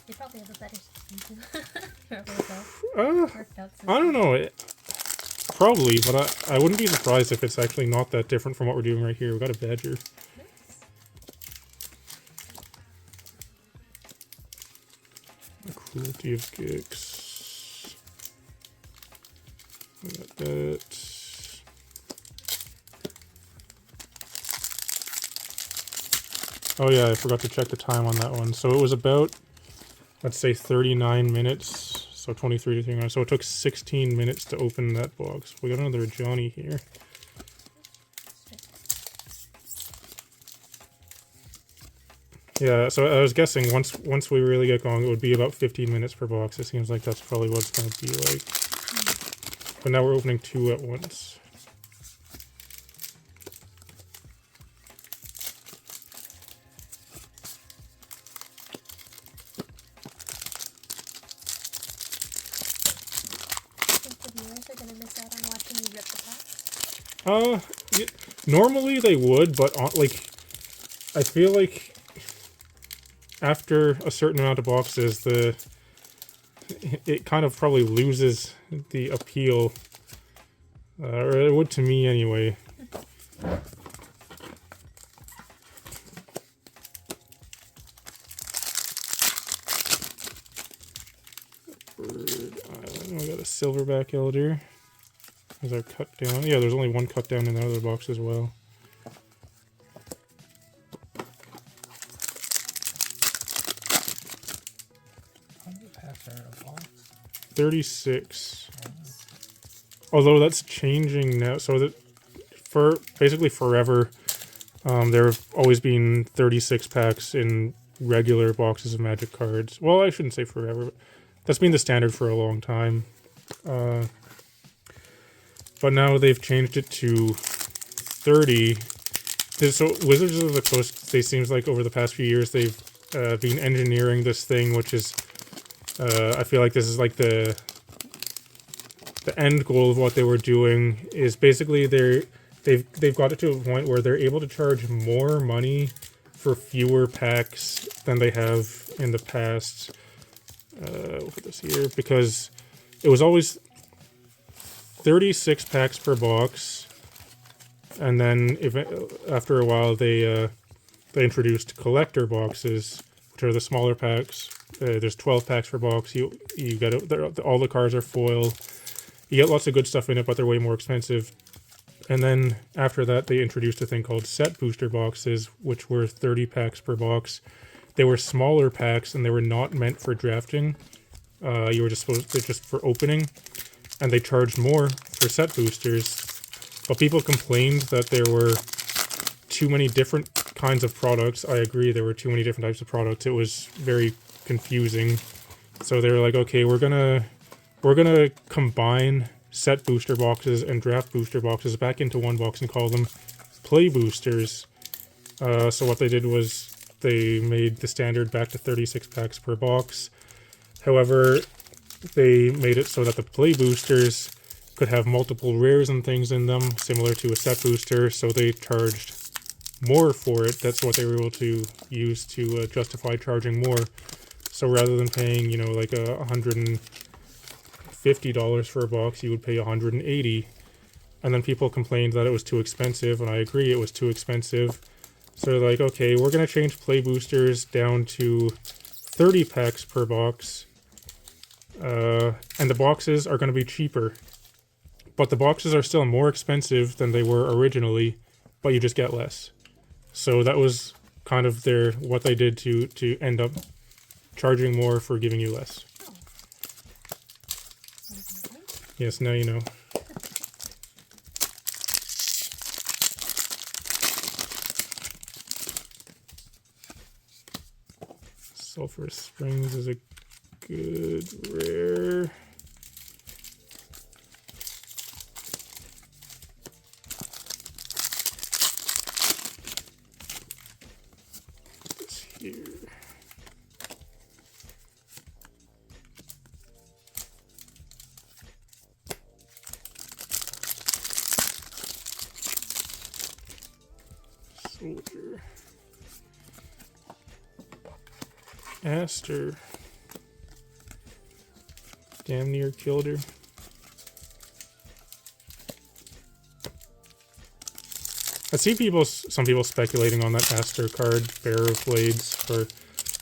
They probably have a better system too. I don't know. Probably, but I wouldn't be surprised if it's actually not that different from what we're doing right here. We got a badger. A cruelty of gigs. We got that. Oh yeah, I forgot to check the time on that one. So it was about, let's say, 39 minutes. So 23 to 39. So it took 16 minutes to open that box. We got another Johnny here. Yeah, so I was guessing once we really get going, it would be about 15 minutes per box. It seems like that's probably what it's going to be like. But now we're opening 2 at once. Normally they would, but like, I feel like after a certain amount of boxes, it kind of probably loses the appeal, or it would to me anyway. Bird Island. We got a silverback elder. Is our cut down? Yeah, there's only one cut down in the other box as well. How many packs are in a box? 36. Although that's changing now. So that for basically forever, there have always been 36 packs in regular boxes of Magic cards. Well, I shouldn't say forever, but that's been the standard for a long time. But now they've changed it to 30. So Wizards of the Coast, they seems like over the past few years they've been engineering this thing, which is, I feel like this is like the end goal of what they were doing is basically they've got it to a point where they're able to charge more money for fewer packs than they have in the past. We'll put this here because it was always 36 packs per box, and then after a while they introduced collector boxes, which are the smaller packs. There's 12 packs per box. You get all the cards are foil. You get lots of good stuff in it, but they're way more expensive. And then after that, they introduced a thing called set booster boxes, which were 30 packs per box. They were smaller packs, and they were not meant for drafting. You were just supposed to just for opening. And they charged more for set boosters. But people complained that there were too many different kinds of products. I agree, there were too many different types of products. It was very confusing. So they were like, okay, we're gonna combine set booster boxes and draft booster boxes back into one box and call them play boosters. So what they did was they made the standard back to 36 packs per box. However, they made it so that the play boosters could have multiple rares and things in them, similar to a set booster, so they charged more for it. That's what they were able to use to justify charging more. So rather than paying, like $150 for a box, you would pay $180. And then people complained that it was too expensive, and I agree it was too expensive. So they're like, okay, we're going to change play boosters down to 30 packs per box. And the boxes are going to be cheaper. But the boxes are still more expensive than they were originally, but you just get less. So that was kind of what they did to end up charging more for giving you less. Yes, now you know. Sulphurous Springs is a good rare. Soldier. Aster. Damn near killed her. I see some people speculating on that Aster card, Bearer of Blades, for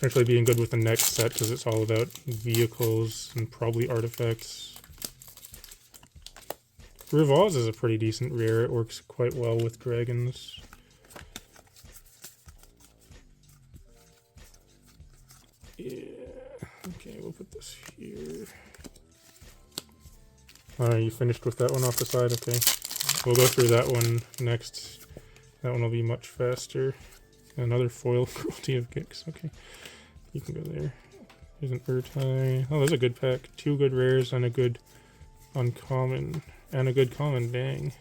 actually being good with the next set because it's all about vehicles and probably artifacts. Rivaz is a pretty decent rare. It works quite well with dragons. Yeah. Okay, we'll put this here. Alright, you finished with that one off the side? Okay. We'll go through that one next. That one will be much faster. Another foil cruelty of Gix. Okay. You can go there. There's an Urtai. Oh, there's a good pack. 2 good rares and a good uncommon. And a good common. Dang.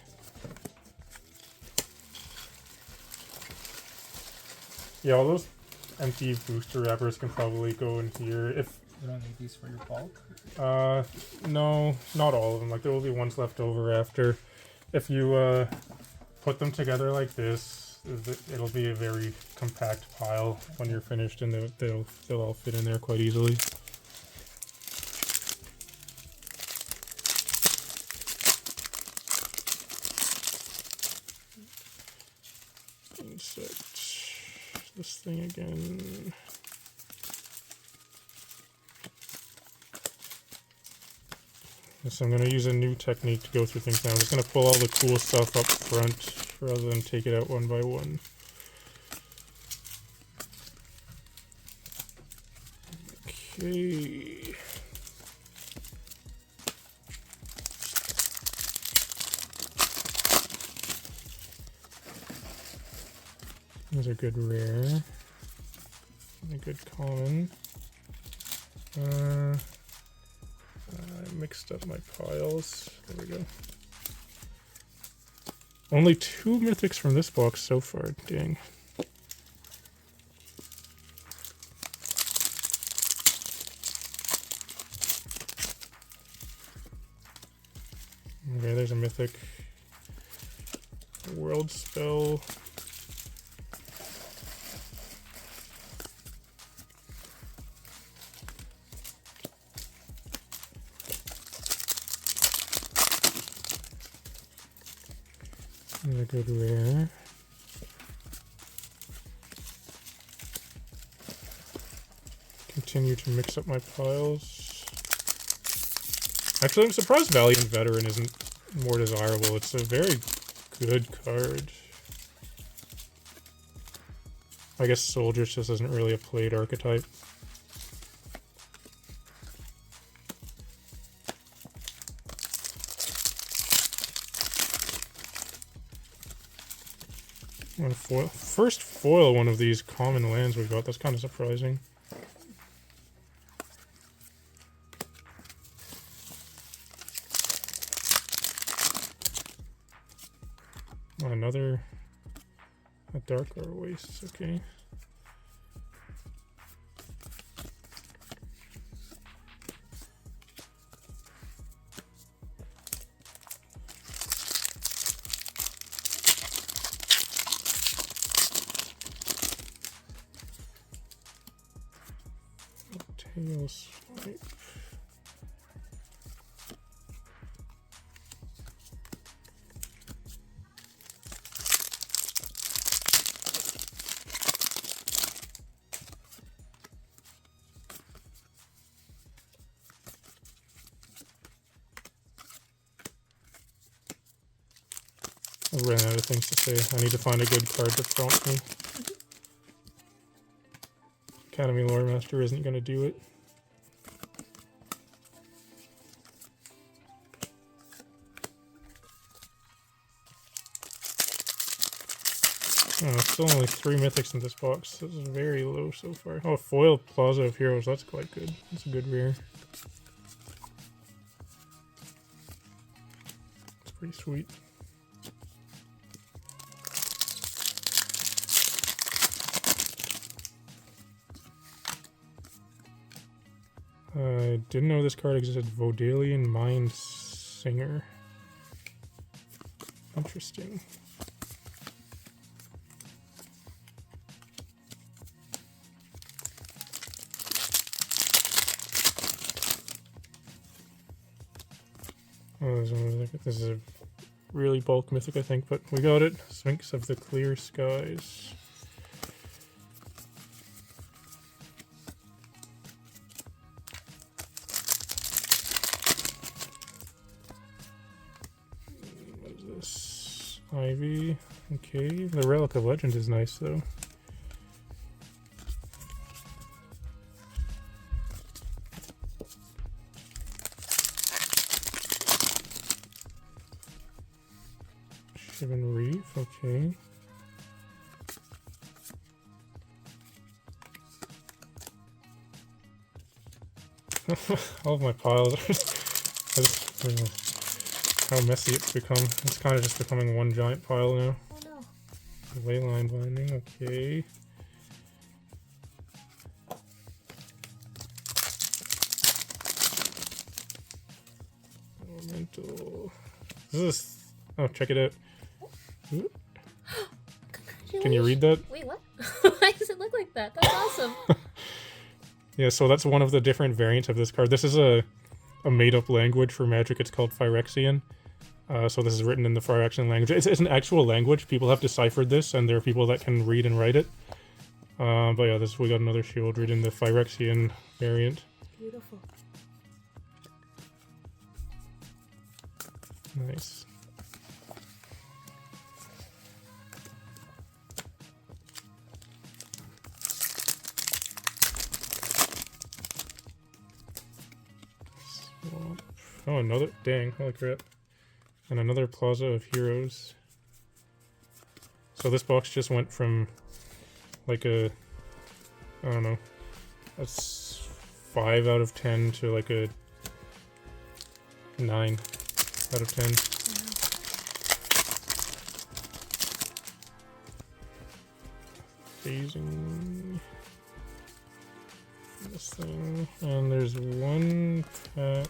Yeah, all those empty booster wrappers can probably go in here. If You don't need these for your bulk? no, not all of them. Like, there will be ones left over after. If you, put them together like this, it'll be a very compact pile when you're finished, and they'll all fit in there quite easily. Insert this thing again. So I'm going to use a new technique to go through things now. I'm just going to pull all the cool stuff up front rather than take it out one by one. Okay. There's a good rare. And a good common. I mixed up my piles. There we go. Only 2 mythics from this box so far. Dang. Okay, there's a mythic. World spell. A good rare. Continue to mix up my piles. Actually, I'm surprised Valiant Veteran isn't more desirable. It's a very good card. I guess Soldiers just isn't really a played archetype. First foil one of these common lands we've got. That's kind of surprising. Oh, another a Dark Oasis. Okay. Tail swipe. I ran out of things to say. I need to find a good card to prompt me. Academy Lore Master isn't going to do it. Oh, still only 3 mythics in this box. This is very low so far. Oh, foil Plaza of Heroes. That's quite good. That's a good rare. It's pretty sweet. I didn't know this card existed. Vodalian Mind Singer. Interesting. Oh, this is a really bulk mythic, I think, but we got it. Sphinx of the Clear Skies. What is this? Ivy. Okay, the Relic of Legend is nice, though. Shivan Reef, okay. All of my piles are how messy it's become. It's kind of just becoming one giant pile now. Oh no. Leyline binding, okay. Elemental. This is. Oh, check it out. Ooh. Can you read that? Wait, what? Why does it look like that? That's awesome. Yeah, so that's one of the different variants of this card. This is a made-up language for Magic. It's called Phyrexian. So this is written in the Phyrexian language. It's an actual language. People have deciphered this, and there are people that can read and write it. But yeah, we got another shield read in the Phyrexian variant. Beautiful. Nice. Oh, another. Dang, holy crap. And another Plaza of Heroes. So this box just went from like I don't know, that's 5 out of 10 to like a 9 out of 10. Phasing this thing, and there's one pack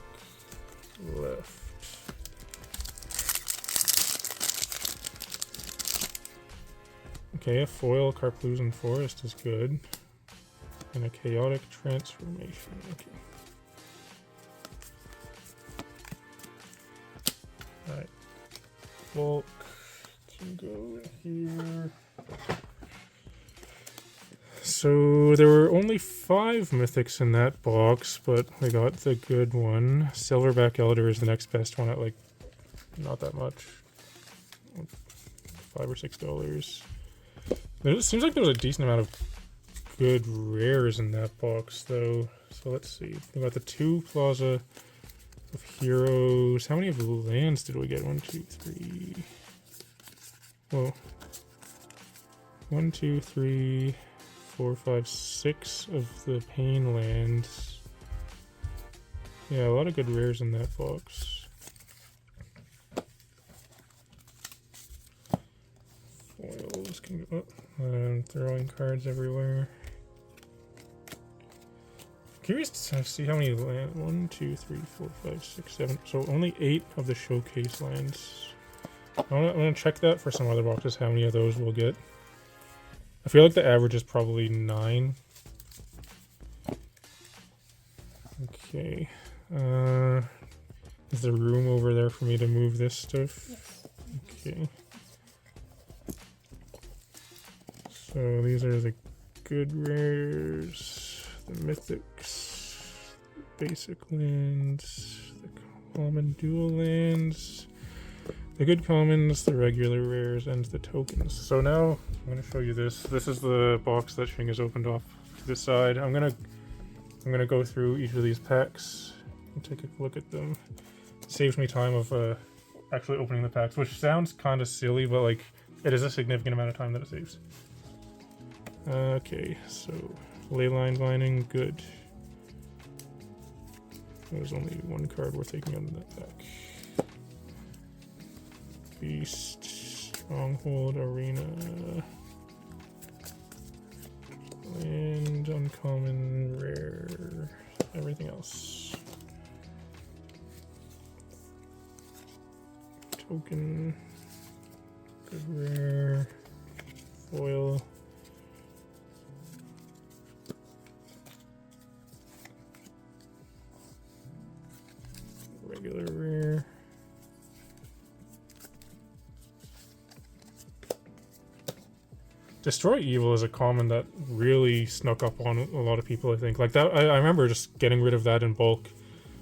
left. Okay, a foil Carplusan Forest is good. And a Chaotic Transformation. Okay. Alright. Bulk can go in here. So there were only 5 mythics in that box, but we got the good one. Silverback Elder is the next best one at like not that much. $5 or $6. It seems like there was a decent amount of good rares in that box, though. So let's see. We got the 2 Plaza of Heroes. How many of the lands did we get? 1, 2, 3. Whoa. 1, 2, 3, 4, 5, 6 of the Pain lands. Yeah, a lot of good rares in that box. Foils can go up. Throwing cards everywhere. Curious to see how many lands. 1, 2, 3, 4, 5, 6, 7. So only 8 of the showcase lands. I'm gonna check that for some other boxes, how many of those we'll get. I feel like the average is probably 9. Okay. Is there room over there for me to move this stuff? Yes. Okay. So these are the good rares, the mythics, basic lands, the common dual lands, the good commons, the regular rares, and the tokens. So now I'm going to show you this. This is the box that Shing has opened off this side. I'm gonna go through each of these packs and take a look at them. It saves me time of actually opening the packs, which sounds kind of silly, but like it is a significant amount of time that it saves. Okay, so Leyline Binding, good. There's only 1 card worth taking out of that pack. Beast, Stronghold, Arena, Land, Uncommon, Rare, everything else. Token, good rare, foil. Regular rare, Destroy Evil is a common that really snuck up on a lot of people, I think. Like that, I remember just getting rid of that in bulk.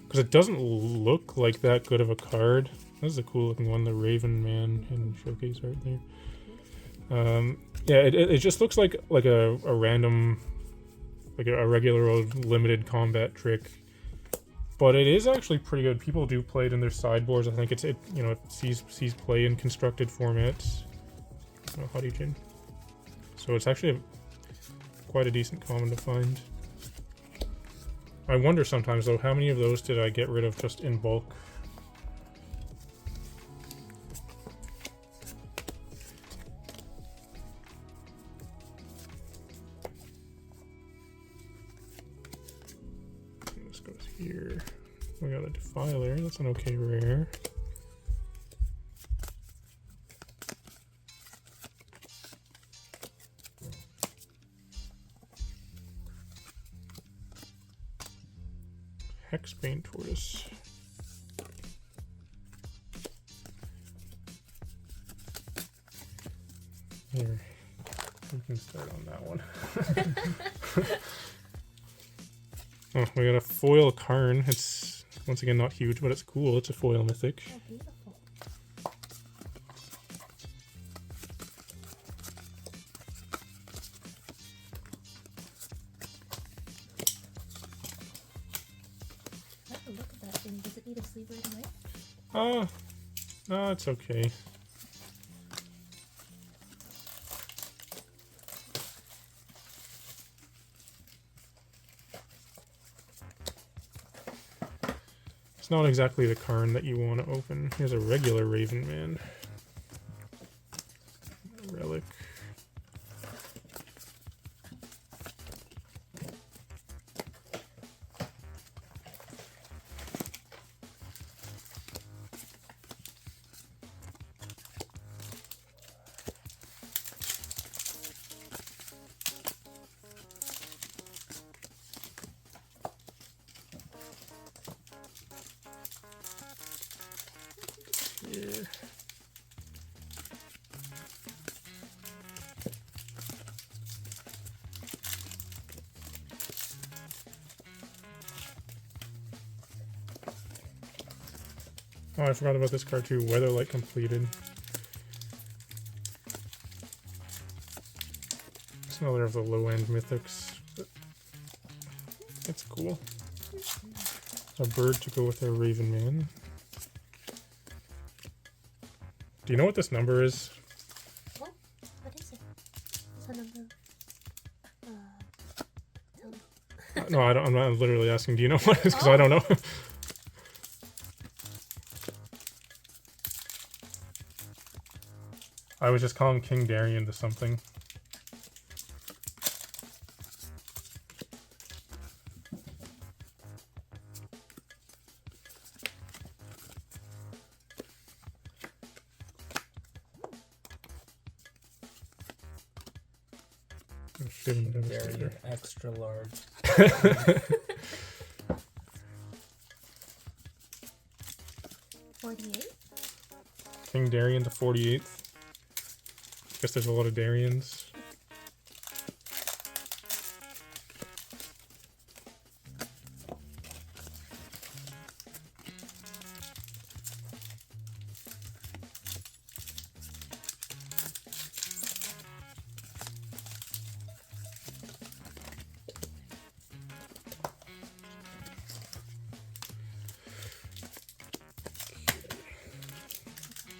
Because it doesn't look like that good of a card. This is a cool looking one, the Raven Man in Showcase right there. Yeah, it just looks like a random, like a regular old limited combat trick. But it is actually pretty good. People do play it in their sideboards. I think it sees play in constructed formats. Oh, Hadijin. So it's actually quite a decent common to find. I wonder sometimes though, how many of those did I get rid of just in bulk? Let's go here. We got a Defiler, that's an okay rare. Hexbane Tortoise. Here, we can start on that one. Oh, we got a foil Karn. It's once again not huge, but it's cool. It's a foil mythic. Oh, beautiful. I like the look of that thing. Does it need a sleeve right away? No, it's okay. It's not exactly the Karn that you want to open. Here's a regular Raven Man. Relic. Yeah. Oh, I forgot about this card too. Weatherlight completed. It's another of the low-end mythics. But it's cool. A bird to go with our Raven Man. Do you know what this number is? What? What is it? What's the number? Tell me. No, I don't. I'm not literally asking. Do you know what it is? Because I don't know. I was just calling King Darien to something. Oh, Shivan Very Devastator. extra large. 48? King Darien to 48th. Guess there's a lot of Darians.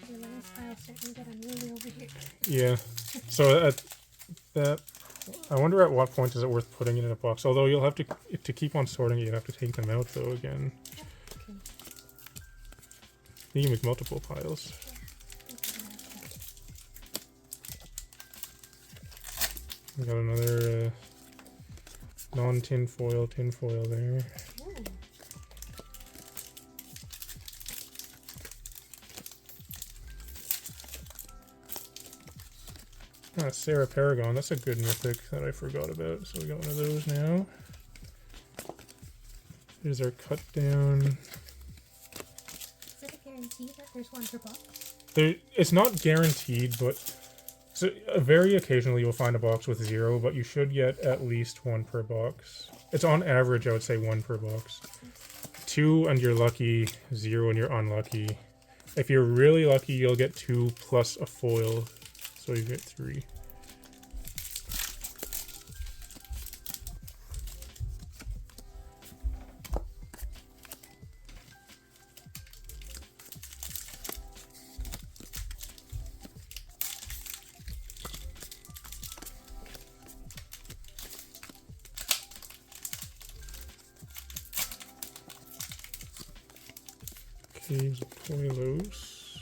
Your last pile starting to get unruly over here. Yeah. So at that, I wonder at what point is it worth putting it in a box. Although you'll have to keep on sorting it, you have to take them out though again. Okay. You can make multiple piles. We got another non-tin foil there. Ooh. Ah, Sarah Paragon. That's a good mythic that I forgot about. So we got one of those now. Here's our cut down. Is it a guarantee that there's one per box? It's not guaranteed, but So very occasionally you'll find a box with 0, but you should get at least 1 per box. It's on average, I would say 1 per box. 2 and you're lucky, 0 and you're unlucky. If you're really lucky, you'll get 2 plus a foil, so you get 3. Caves of Toilos.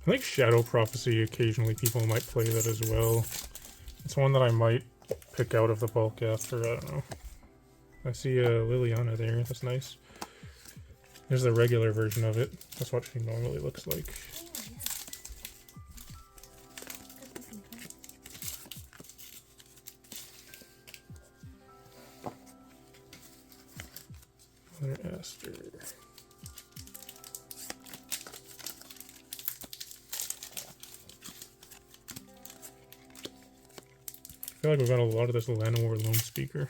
I think Shadow Prophecy, occasionally people might play that as well. It's one that I might pick out of the bulk after, I don't know. I see Liliana there, that's nice. There's the regular version of it. That's what she normally looks like. Mother Aster. I feel like we've got a lot of this Llanowar Lone Speaker.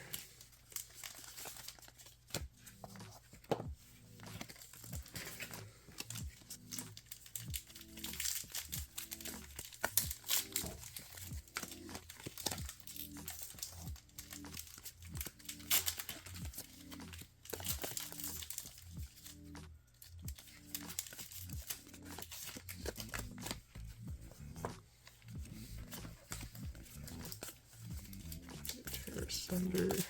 Thunder. This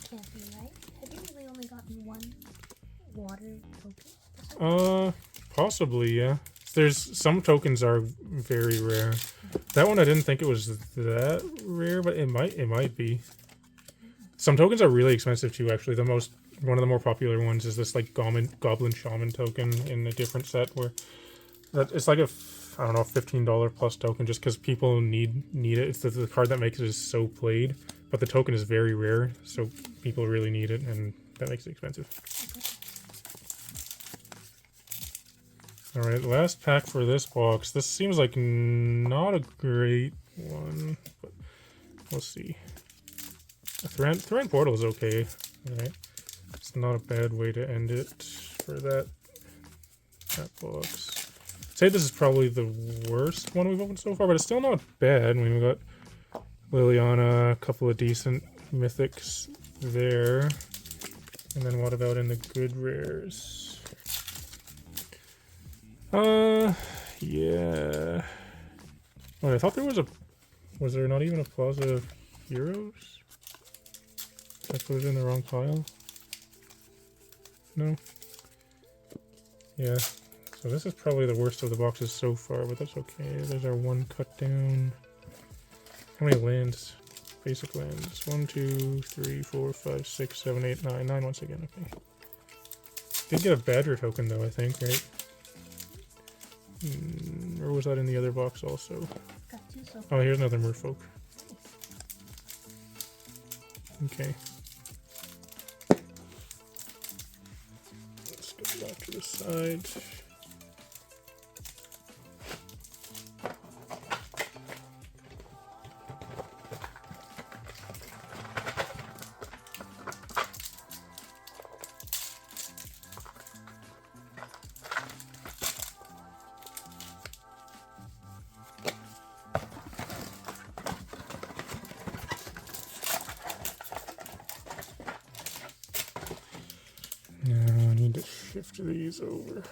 can't be right. Have you really only gotten 1 water token? Possibly, yeah. There's some tokens are very rare. That one I didn't think it was that rare, but it might be. Some tokens are really expensive too, actually. One of the more popular ones is this like Goblin Shaman token in a different set where it's like I don't know, $15 plus token just because people need it. It's the card that makes it is so played, but the token is very rare, so people really need it, and that makes it expensive. Alright, last pack for this box. This seems like not a great one, but we'll see. Thran Portal is okay. Alright. It's not a bad way to end it for that box. I'd say this is probably the worst one we've opened so far, but it's still not bad. I mean, we've got Liliana, a couple of decent mythics there. And then what about in the good rares? Yeah. Oh, I thought there was there not even a Plaza of Heroes? Did I put it in the wrong pile? No? Yeah. So this is probably the worst of the boxes so far, but that's okay. There's our 1 cut down. How many lands? Basic lands. 1, 2, 3, 4, 5, 6, 7, 8, 9. 9 once again, okay. Did get a Badger token though, I think, right? Or was that in the other box also? Got 2 so Oh, here's another Merfolk. Okay. Let's get that to the side. Now I need to shift these over.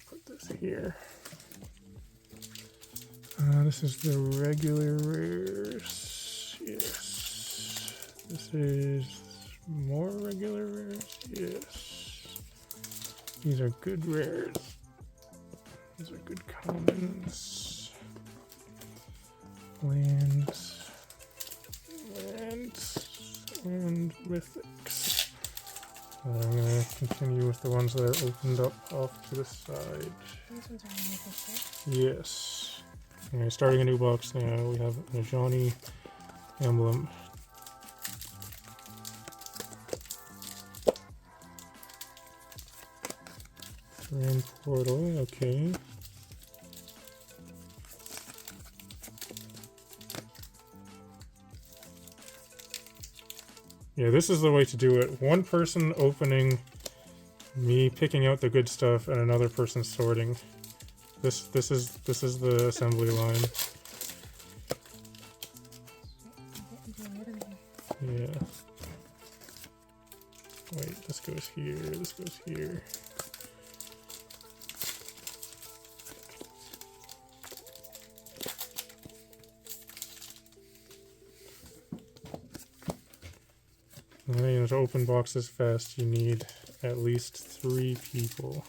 Put this here. This is the regular rares. Yes. This is more regular rares. Yes. These are good rares. These are good commons. Lands. And mythics. I'm going to continue with the ones that are opened up off to the side. These ones are mythics, right? Yes. Okay, starting a new box now. We have a Johnny emblem. Grand portal, okay. Yeah, this is the way to do it. One person opening, me picking out the good stuff, and another person sorting. This is the assembly line. Yeah. Wait, this goes here, this goes here. And to open boxes fast, you need at least 3 people.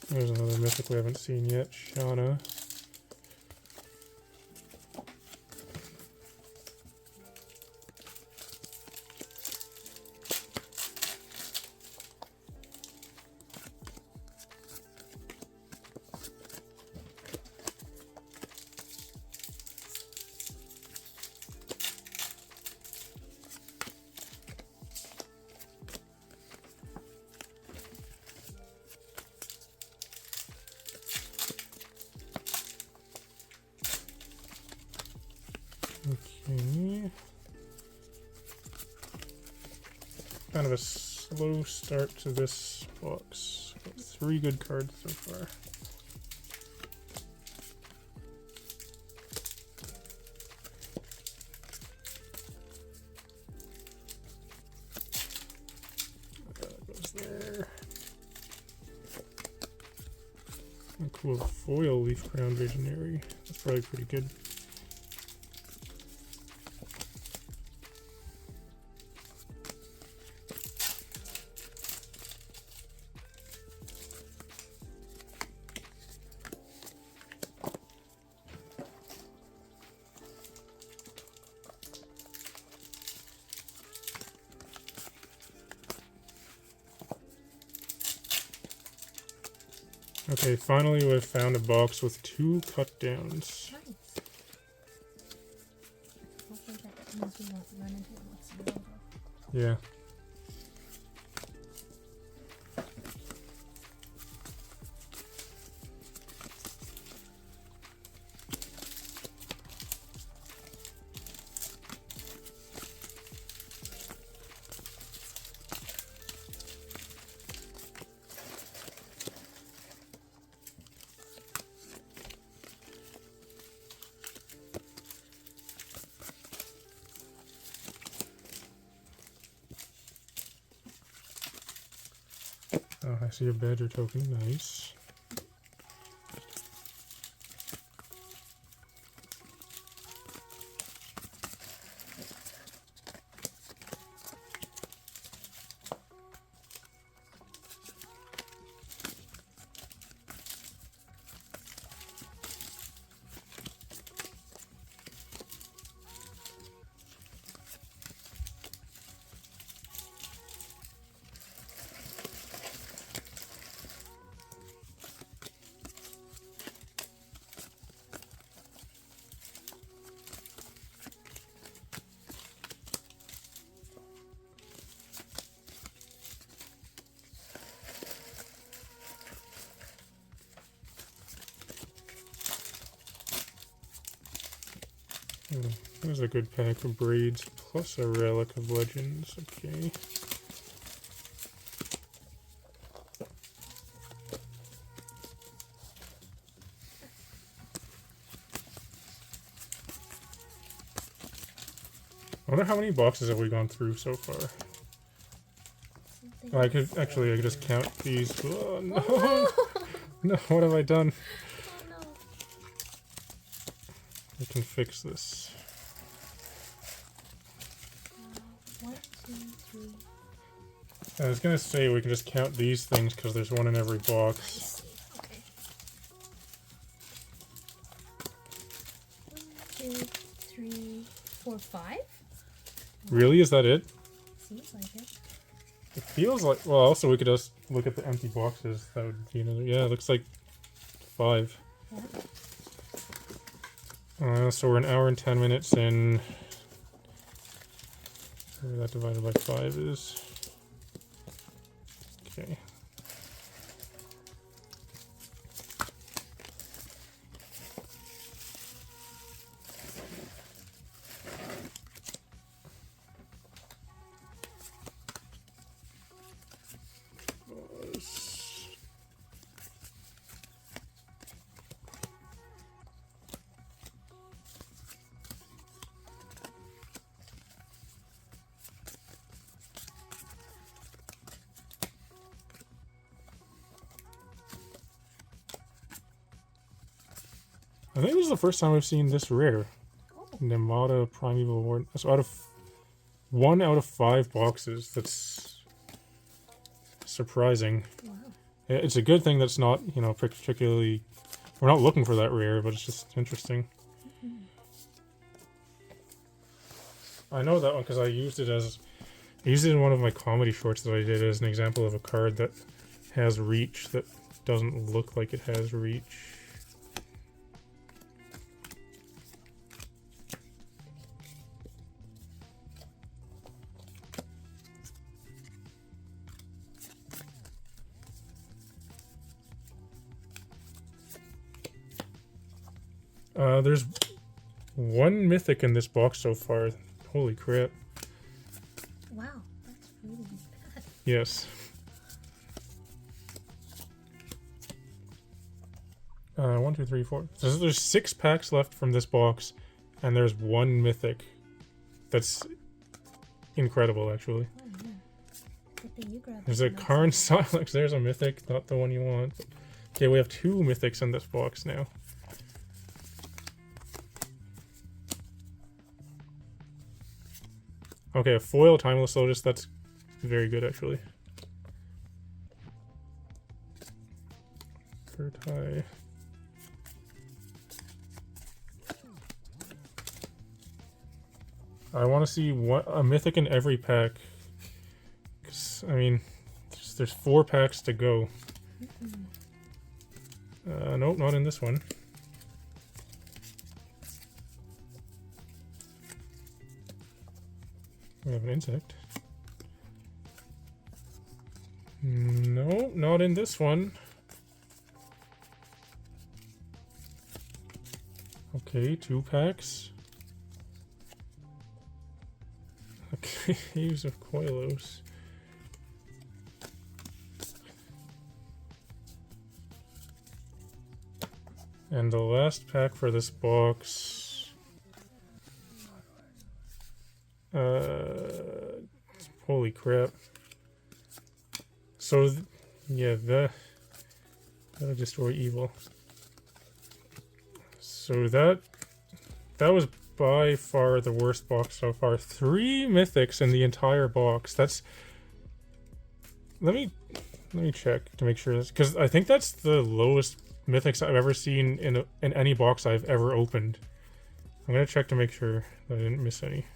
There's another mythic we haven't seen yet, Shauna. Okay. Kind of a slow start to this box. Got 3 good cards so far. That goes there. A cool foil leaf crown visionary. That's probably pretty good. Okay, finally we've found a box with 2 cut downs. Nice. Hopefully that means we won't run into it whatsoever. Yeah. Oh, I see a badger token. Nice. There's a good pack of braids plus a relic of legends. Okay. I wonder how many boxes have we gone through so far. I could just count these. Oh, no. Oh, No, what have I done? no. I can fix this. 1, 2, 3. I was gonna say we can just count these things because there's one in every I box. see. Okay. 1, 2, 3, 4, 5. Really? Is that it? Seems like it. It feels like. Well, also we could just look at the empty boxes. That would be another. Yeah, it looks like 5. Yeah. So we're an hour and 10 minutes in. Whatever that divided by 5 is. Okay. I think this is the first time I've seen this rare. Oh. Nemata Primeval Warden. So out of 1 out of 5 boxes, that's surprising. Wow. It's a good thing that's not, you know, particularly... We're not looking for that rare, but it's just interesting. Mm-hmm. I know that one because I used it in one of my comedy shorts that I did as an example of a card that has reach that doesn't look like it has reach. There's 1 mythic in this box so far. Holy crap. Wow, that's really bad. Yes. 1, 2, 3, 4. So there's 6 packs left from this box, and there's 1 mythic. That's incredible, actually. Oh, yeah. Good thing you grabbed There's it, a not Karn something. Silex. There's a mythic, not the one you want. Okay, we have 2 mythics in this box now. Okay, a foil Timeless Lotus. That's very good, actually. Vertai. I want to see a mythic in every pack. 'Cause, I mean, there's 4 packs to go. Nope, not in this one. We have an insect. No, not in this one. Okay, 2 packs. Okay, use of Coilos. And the last pack for this box. Holy crap. So, yeah, that'll destroy evil. So that was by far the worst box so far. 3 mythics in the entire box. That's... Let me check to make sure that's... Because I think that's the lowest mythics I've ever seen in any box I've ever opened. I'm gonna check to make sure that I didn't miss any.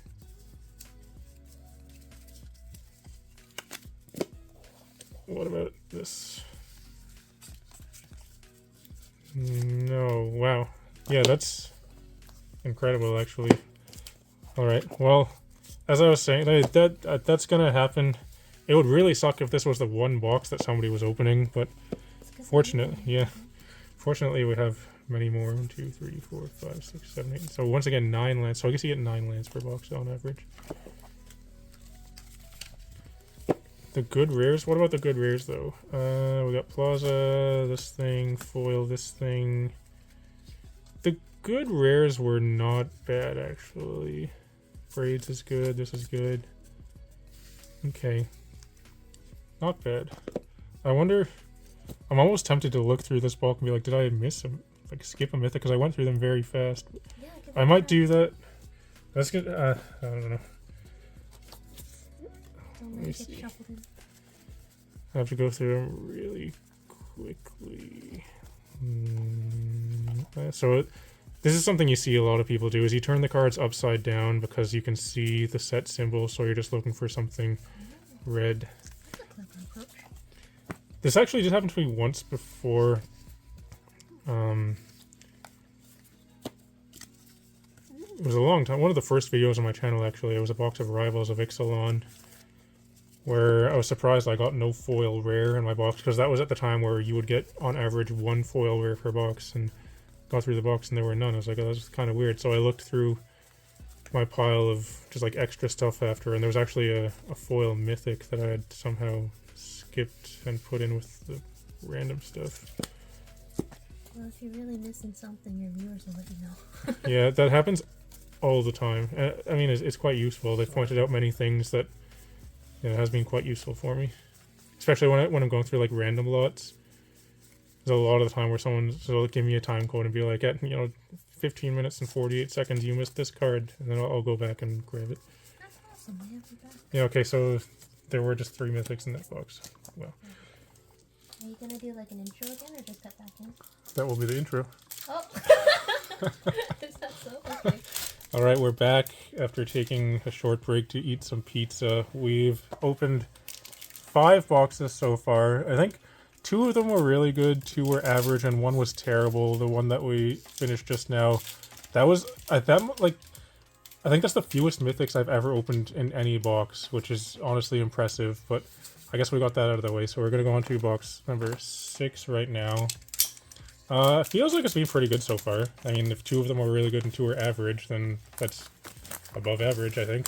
What about this? No, wow. Yeah, that's incredible, actually. Alright, well, as I was saying, that's gonna happen. It would really suck if this was the one box that somebody was opening, but fortunately we have many more. 1, 2, 3, 4, 5, 6, 7, 8. So once again, 9 lands. So I guess you get 9 lands per box on average. The good rares? What about the good rares, though? We got Plaza, this thing, foil, this thing. The good rares were not bad, actually. Braids is good, this is good. Okay. Not bad. I wonder... I'm almost tempted to look through this bulk and be like, did I miss them? Like, skip a mythic? Because I went through them very fast. Yeah, I might do that. That's good. I don't know. Don't Let me let it see. get shuffled in. I have to go through them really quickly. So this is something you see a lot of people do, is you turn the cards upside down because you can see the set symbol, so you're just looking for something red. That's a clever approach. This actually just happened to me once before. it was a long time. One of the first videos on my channel, actually, it was a box of Rivals of Ixalan, where I was surprised I got no foil rare in my box, because that was at the time where you would get, on average, 1 foil rare per box, and got through the box and there were none. I was like, oh, that's kind of weird. So I looked through my pile of just like extra stuff after, and there was actually a foil mythic that I had somehow skipped and put in with the random stuff. Well, if you're really missing something, your viewers will let you know. Yeah, that happens all the time. I mean, it's quite useful. They've pointed out many things that has been quite useful for me, especially when I'm going through like random lots. There's a lot of the time where they'll give me a time code and be like, at 15 minutes and 48 seconds, you missed this card, and then I'll go back and grab it. That's awesome. I have you back. Yeah. Okay. So there were just 3 mythics in that box. Well, are you gonna do like an intro again, or just cut back in? that will be the intro. Oh. Is that so? Okay. All right, we're back after taking a short break to eat some pizza. We've opened 5 boxes so far. I think 2 of them were really good, 2 were average, and 1 was terrible. The one that we finished just now, that was I think that's the fewest mythics I've ever opened in any box, which is honestly impressive. But I guess we got that out of the way, so we're gonna go on to box number 6 right now. Feels like it's been pretty good so far. I mean, if 2 of them were really good and 2 were average, then that's above average, I think.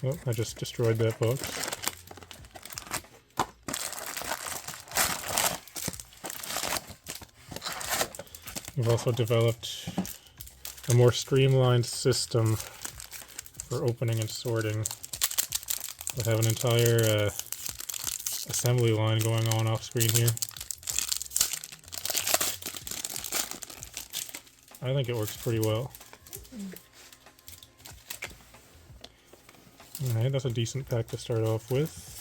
Oh, I just destroyed that box. We've also developed a more streamlined system for opening and sorting. We have an entire assembly line going on off screen here. I think it works pretty well. Alright, that's a decent pack to start off with.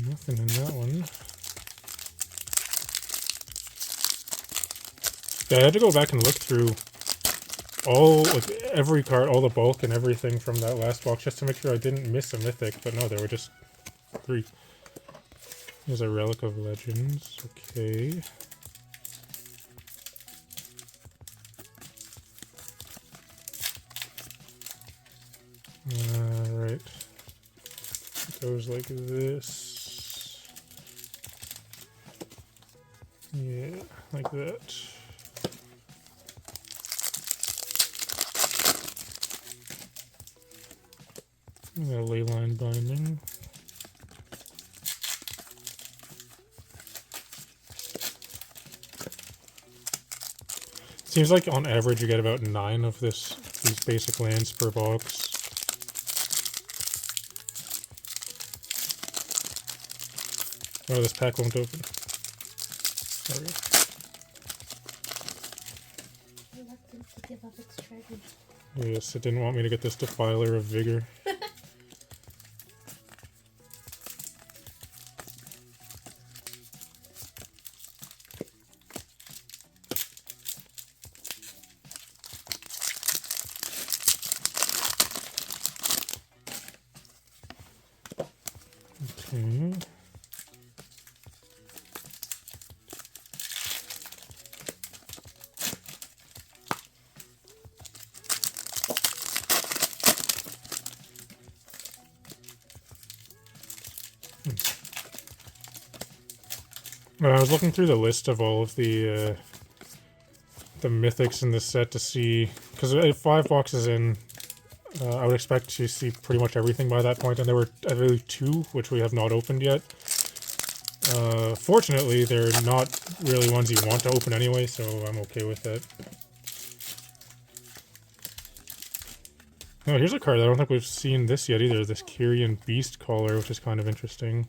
Nothing in that one. Yeah, I had to go back and look through every card, all the bulk and everything from that last box just to make sure I didn't miss a mythic, but no, there were just 3. Here's a Relic of Legends, okay. Alright. It goes like this. Yeah, like that. A ley line binding. Seems like on average you get about 9 of these basic lands per box. Oh, this pack won't open. There we go. Reluctant to give up its treasures. Yes, it didn't want me to get this Defiler of Vigor. Okay. I was looking through the list of all of the mythics in this set to see, because 5 boxes in, I would expect to see pretty much everything by that point, and there were, I believe, 2 which we have not opened yet. Fortunately, they're not really ones you want to open anyway, so I'm okay with that. Oh, here's a card I don't think we've seen this yet either, this Kyrian Beast Caller, which is kind of interesting.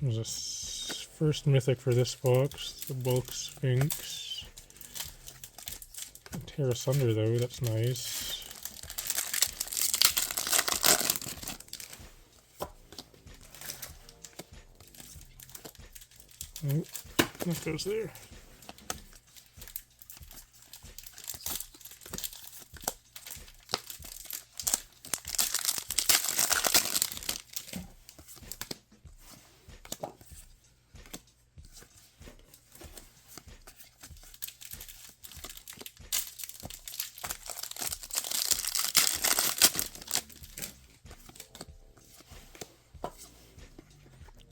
There's a first mythic for this box, the Bulk Sphinx. Tear Asunder though, that's nice. Oh, that goes there.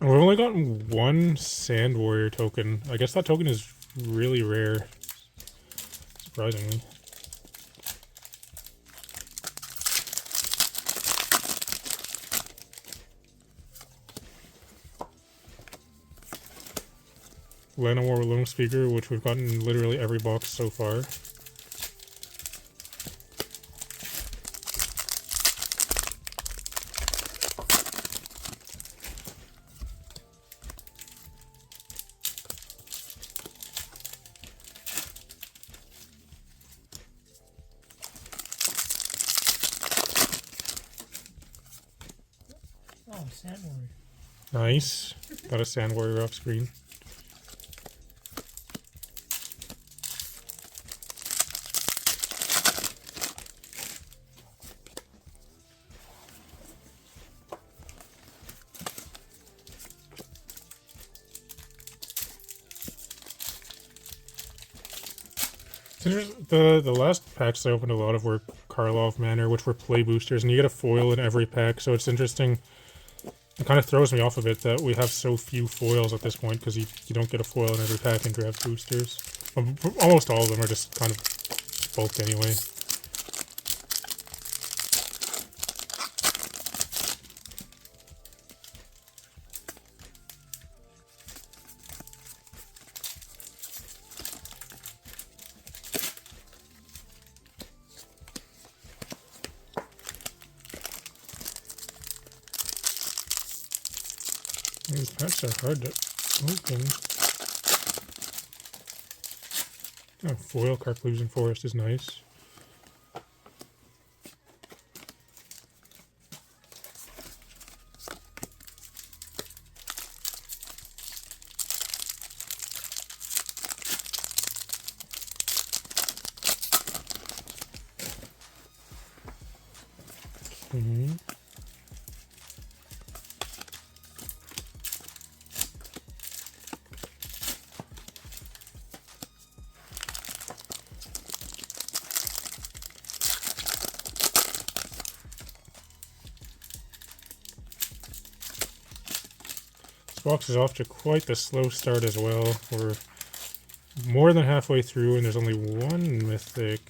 We've only gotten one Sand Warrior token. I guess that token is really rare. Surprisingly. Llanowar Lone Speaker, which we've gotten in literally every box so far. Oh, Sand Warrior. Nice. Got a Sand Warrior off screen. The last packs I opened a lot of were Karlov Manor, which were play boosters, and you get a foil in every pack, so it's interesting. It kind of throws me off a bit that we have so few foils at this point, because you don't get a foil in every pack in draft boosters. Almost all of them are just kind of bulk anyway. These packs are hard to open. Oh, foil Carclusion Forest is nice. Okay. Box is off to quite the slow start as well. We're more than halfway through and there's only one mythic.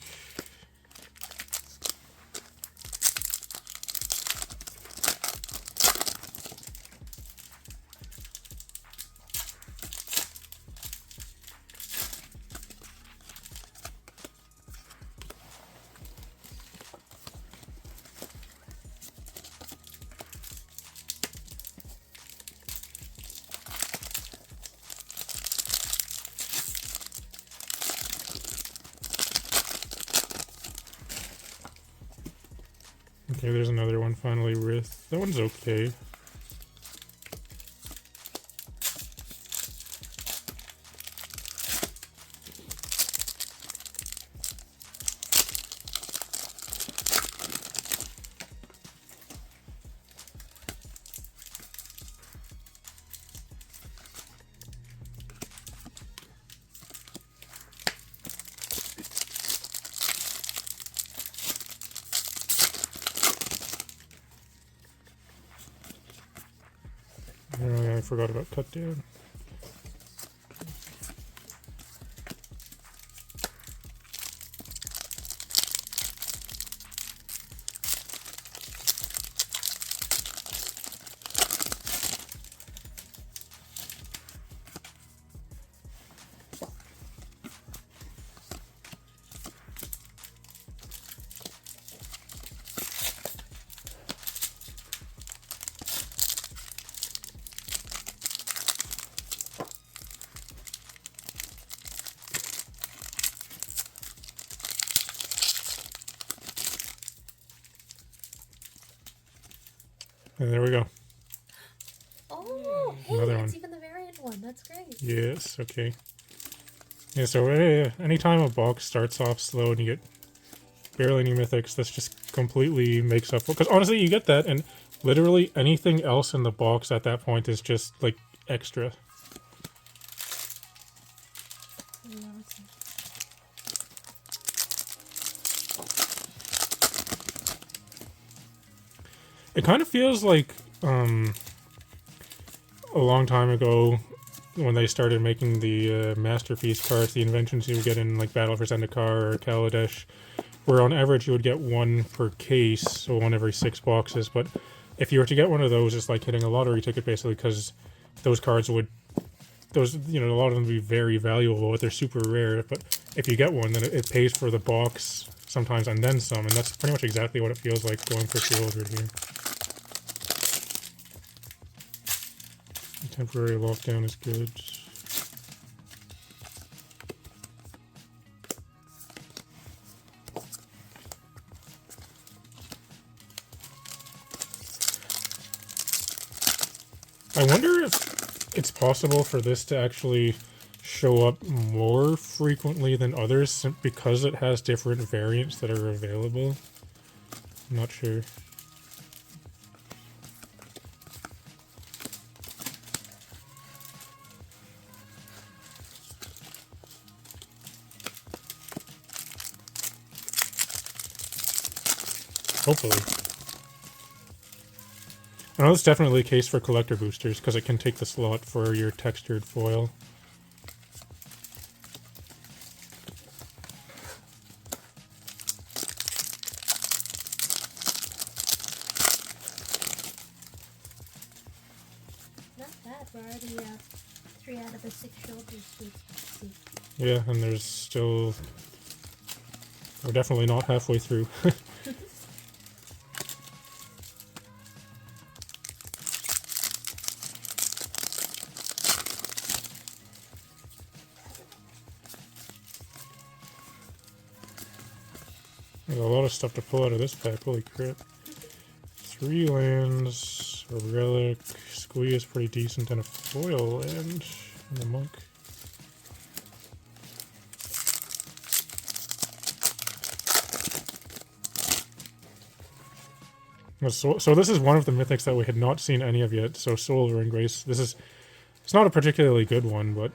Okay, there's another one finally, Rith. That one's okay. Oh, I forgot about Cut Down. And there we go. Oh, hey, Another it's one. even the variant one. That's great. Yes, okay. Yeah, so anytime a box starts off slow and you get barely any mythics, this just completely makes up for... Because honestly, you get that, and literally anything else in the box at that point is just, like, extra. Yeah, let's see. It kind of feels like, a long time ago, when they started making the Masterpiece cards, the inventions you would get in, like, Battle for Zendikar or Kaladesh, where on average you would get one per case, so one every 6 boxes, but if you were to get one of those, it's like hitting a lottery ticket, basically, because those cards would... Those, you know, a lot of them would be very valuable, but they're super rare, but if you get one, then it pays for the box sometimes and then some, and that's pretty much exactly what it feels like going for Shieldred here. Temporary lockdown is good. I wonder if it's possible for this to actually show up more frequently than others because it has different variants that are available. I'm not sure. Hopefully. I know that's definitely the case for collector boosters, because it can take the slot for your textured foil. Not bad. We're already 3 out of the 6 shoulders to see. Yeah, and there's still... We're definitely not halfway through. There's a lot of stuff to pull out of this pack, holy crap. 3 lands, a relic, squeeze pretty decent, and a foil land, and a monk. So this is one of the mythics that we had not seen any of yet, so Soul Ring Grace. This is... It's not a particularly good one, but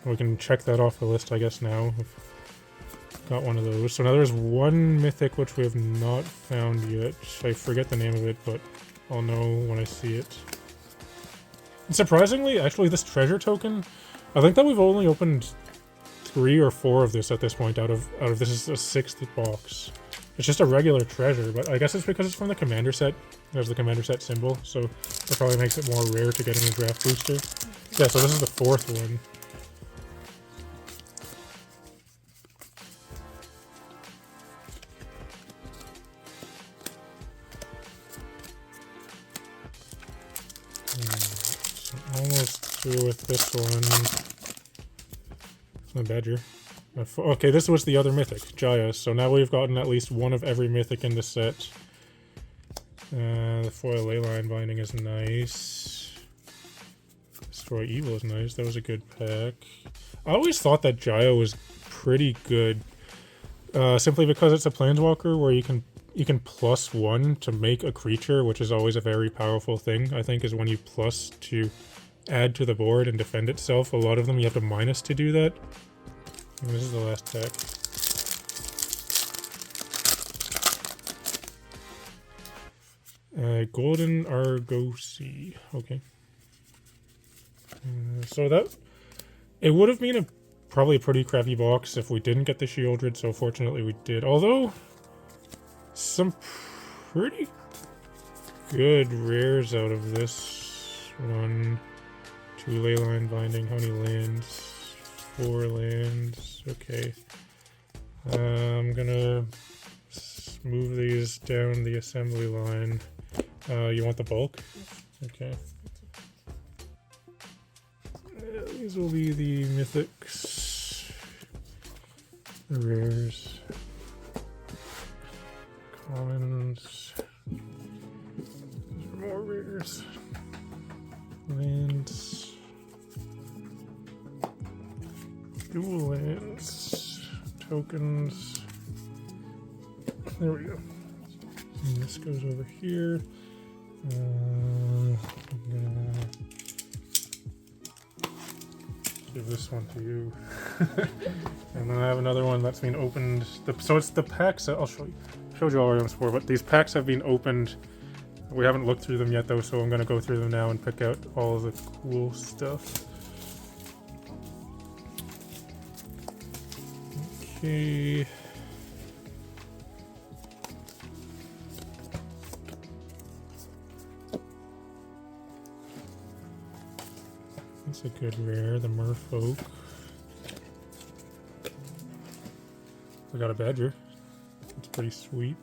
we can check that off the list, I guess, now. We've got one of those. So now there's one mythic which we have not found yet. I forget the name of it, but I'll know when I see it. And surprisingly, actually, this treasure token, I think that we've only opened 3 or 4 of this at this point out of this is a 6th box. It's just a regular treasure, but I guess it's because it's from the commander set. It has the commander set symbol, so that probably makes it more rare to get in a draft booster. Yeah, so this is the 4th one. So almost through with this one. It's not Badger. Okay, this was the other mythic, Jaya. So now we've gotten at least one of every mythic in the set. The foil leyline binding is nice. Destroy Evil is nice. That was a good pack. I always thought that Jaya was pretty good. Simply because it's a planeswalker where you can +1 to make a creature, which is always a very powerful thing, I think, is when you plus to add to the board and defend itself. A lot of them you have to minus to do that. And this is the last deck. Golden Argosy. Okay. So that... It would have been probably a pretty crappy box if we didn't get the Shieldred, so fortunately we did. Although, some pretty good rares out of this one. 2 leyline binding, how many lands? 4 lands, okay. I'm gonna move these down the assembly line. You want the bulk? Okay. These will be the mythics. The rares. Commons. More rares. rares. Lands. Dual lands. Tokens. There we go. And this goes over here. I'm gonna give this one to you. And then I have another one that's been opened. So it's the packs that I'll show you. Showed you all items before, but these packs have been opened. We haven't looked through them yet though, so I'm gonna go through them now and pick out all of the cool stuff. Okay. That's a good rare, the Merfolk. We got a Badger. It's pretty sweet.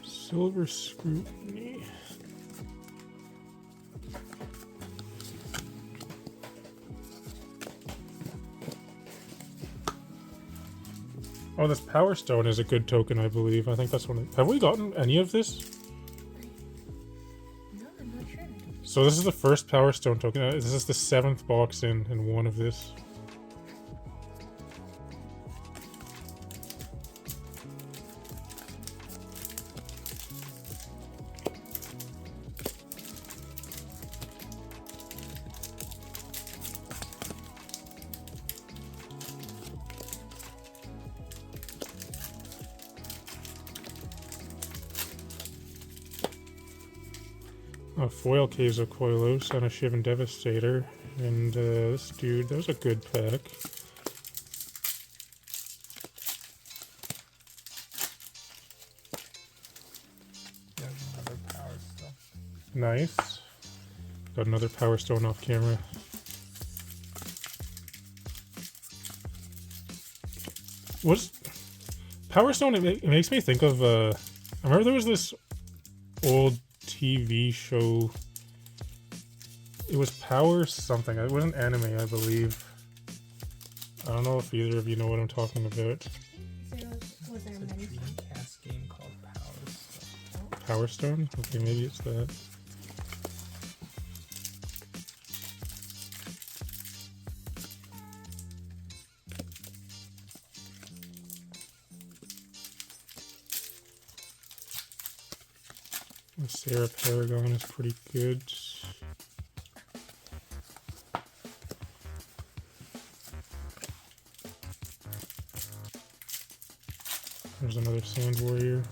Silver Scrutiny. Oh, this Power Stone is a good token, I believe. I think that's one. Have we gotten any of this? No, I'm not sure. So this is the first Power Stone token. This is the 7th box in one of this. A foil Caves of Koilos and a Shivan Devastator. And this dude, that was a good pack. There's another Power Stone. Nice. Got another Power Stone off camera. Was Power Stone? It makes me think of. I remember there was this old TV show. It was Power something. It wasn't anime, I believe. I don't know if either of you know what I'm talking about. Was there It's a many? Dreamcast game called Power Stone. Power Stone? Okay, maybe it's that. The Sarah Paragon is pretty good. There's another Sand Warrior.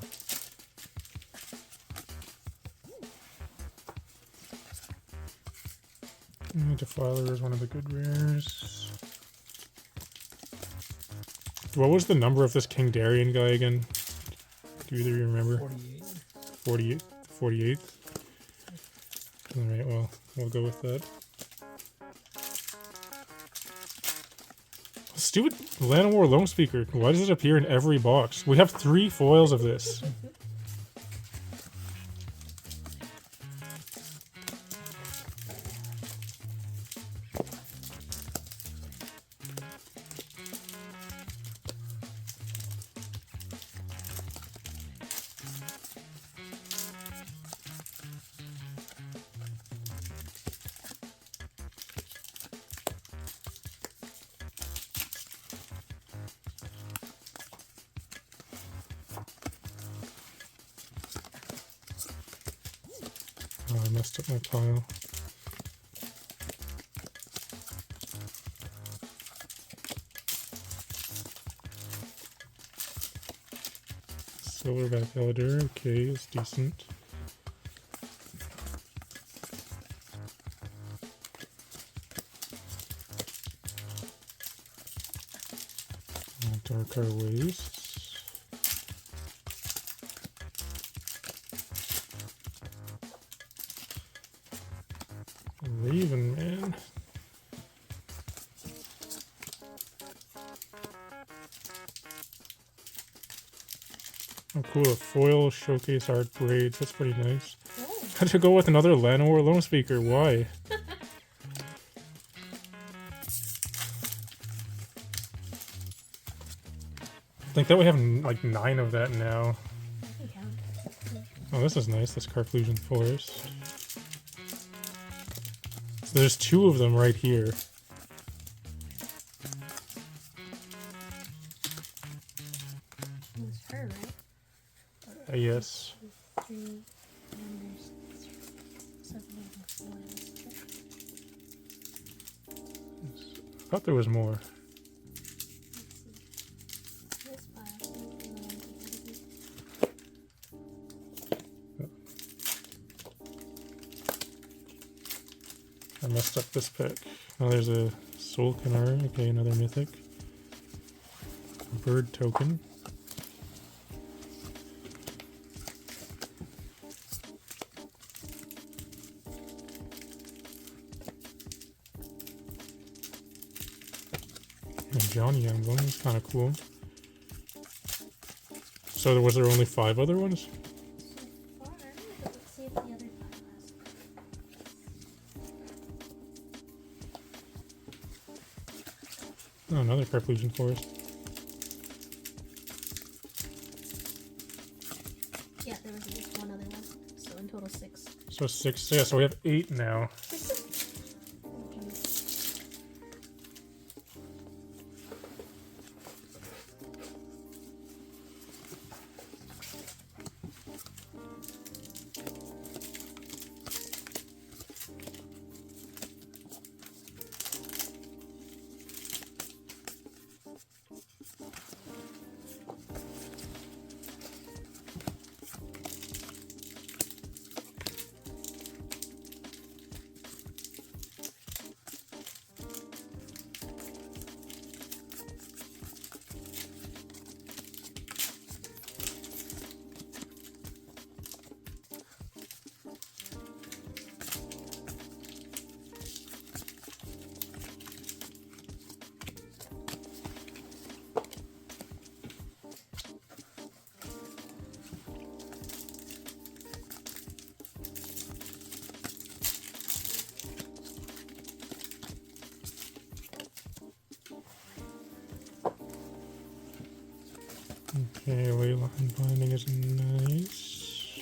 And Defiler is one of the good rares. What was the number of this King Darian guy again? Do either of you remember? 48. 48? Alright, well, we'll go with that. Stupid Land of War Lone Speaker. Why does it appear in every box? We have 3 foils of this. Oh, I messed up my pile. Silverback Elder, okay, it's decent. Dark Our Wastes. Raven Man. Oh, cool. A foil showcase art braids. That's pretty nice. Oh. Had to go with another Land of War Lone Speaker. Why? that we have like 9 of that now. I can count. Oh, this is nice, this Carclusion Forest. So there's 2 of them right here. It's her, right? Yes. 3, and there's 7 and 4. I thought there was more. This file. I messed up this pick. Oh, there's a Soul Canara. Okay, another mythic. A bird token. And Johnny Emblem is kind of cool. So was there only 5 other ones? So far, but let's see if the other file has. Oh, another Carclusion Forest. Yeah, there was just one other one. So in total 6. So 6. Yeah, so we have 8 now. Okay, Leyline Binding is nice.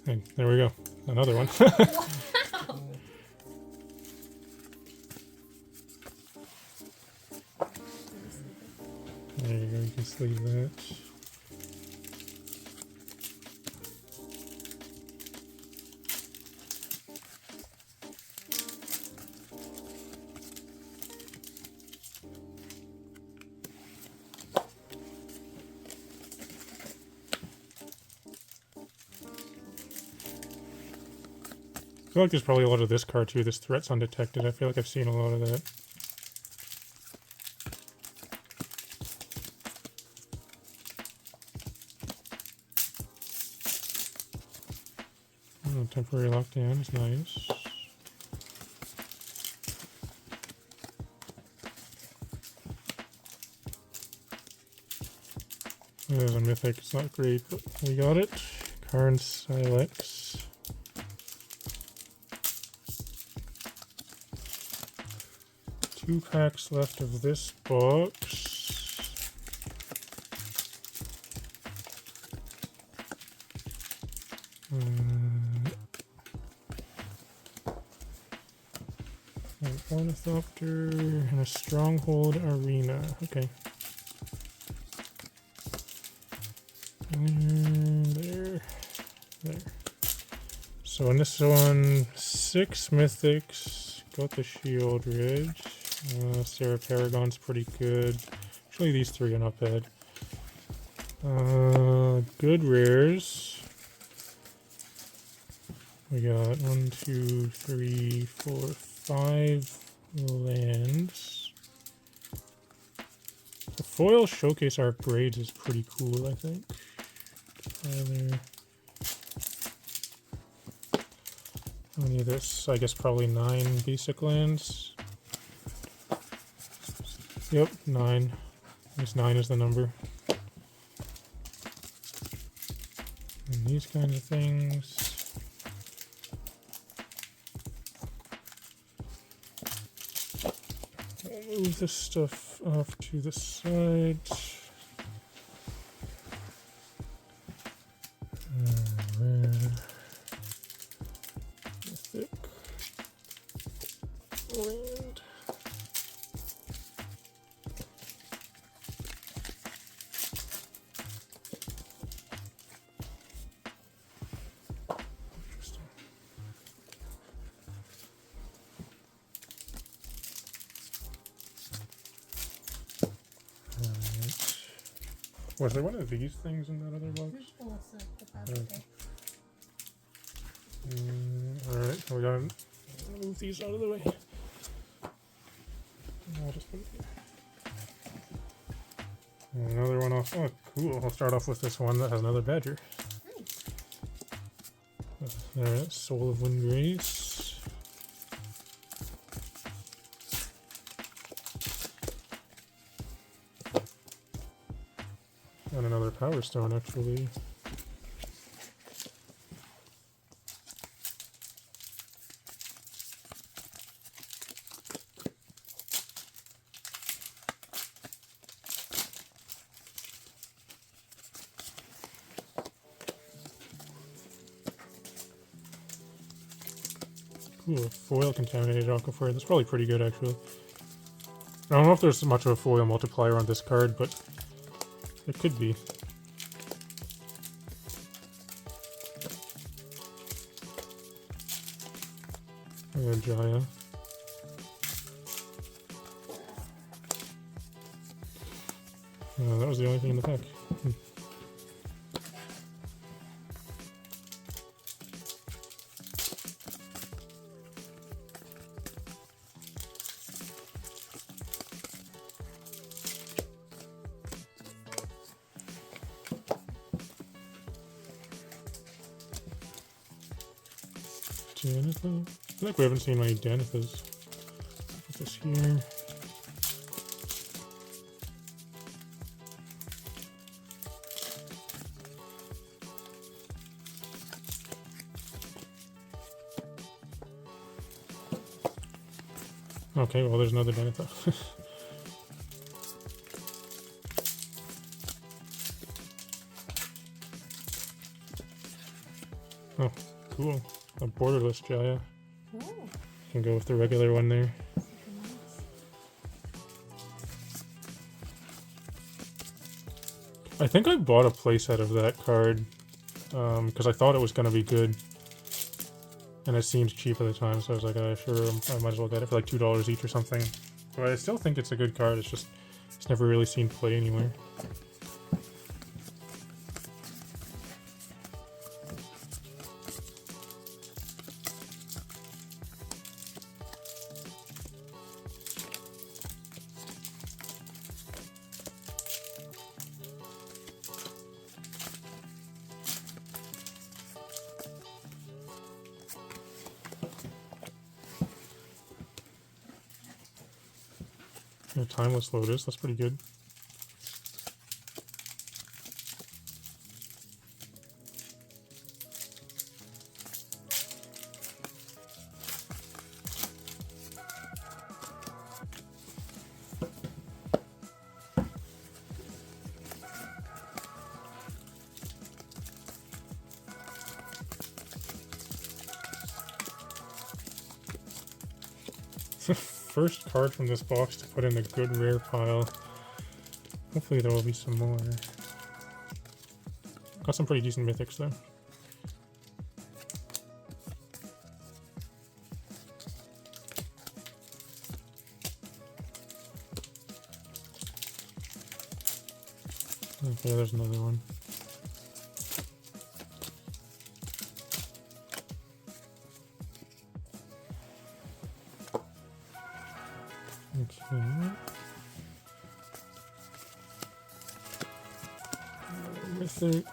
Hey, there we go. Another one. Wow! There you go, you can sleeve that. I feel like there's probably a lot of this card too, this Threats Undetected. I feel like I've seen a lot of that. Oh, temporary lockdown is nice. There's a mythic, it's not great, but we got it. Karn Silex. 2 packs left of this box. An Ornithopter and a Stronghold Arena. Okay. There. So in this one, 6 mythics. Got the Shield Ridge. Sarah Paragon's pretty good. Actually, these 3 are not bad. Good rares. We got 1, 2, 3, 4, 5 lands. The foil Showcase Art Braids is pretty cool, I think. How many of this? I guess probably 9 basic lands. Yep, 9. I guess 9 is the number. And these kinds of things. I'll move this stuff off to the side. Rare. Mythic. Land. Interesting. Alright. Was there one of these things in that other box? Oh, what's the pouch there? Alright, we gotta move these out of the way. I'll just put it here. Another one off. Oh, cool. I'll start off with this one that has another badger. Nice. Alright, Soul of Wind Grace. And another Power Stone, actually. Ooh, a foil contaminated aquifer. That's probably pretty good, actually. I don't know if there's much of a foil multiplier on this card, but it could be. Jaya. That was the only thing in the pack. Danitha? I feel like we haven't seen many Danithas. Put this here. Okay, well there's another Danitha. Oh, cool. A borderless Jaya. Oh, Can go with the regular one there. super nice. I think I bought a playset of that card because I thought it was going to be good. And it seemed cheap at the time, so I was like, sure, I might as well get it for like $2 each or something. But I still think it's a good card, it's never really seen play anywhere. A Timeless Lotus, that's pretty good. First card from this box to put in a good rare pile. Hopefully there will be some more. Got some pretty decent mythics though. Okay, there's another one. Okay. Mythic.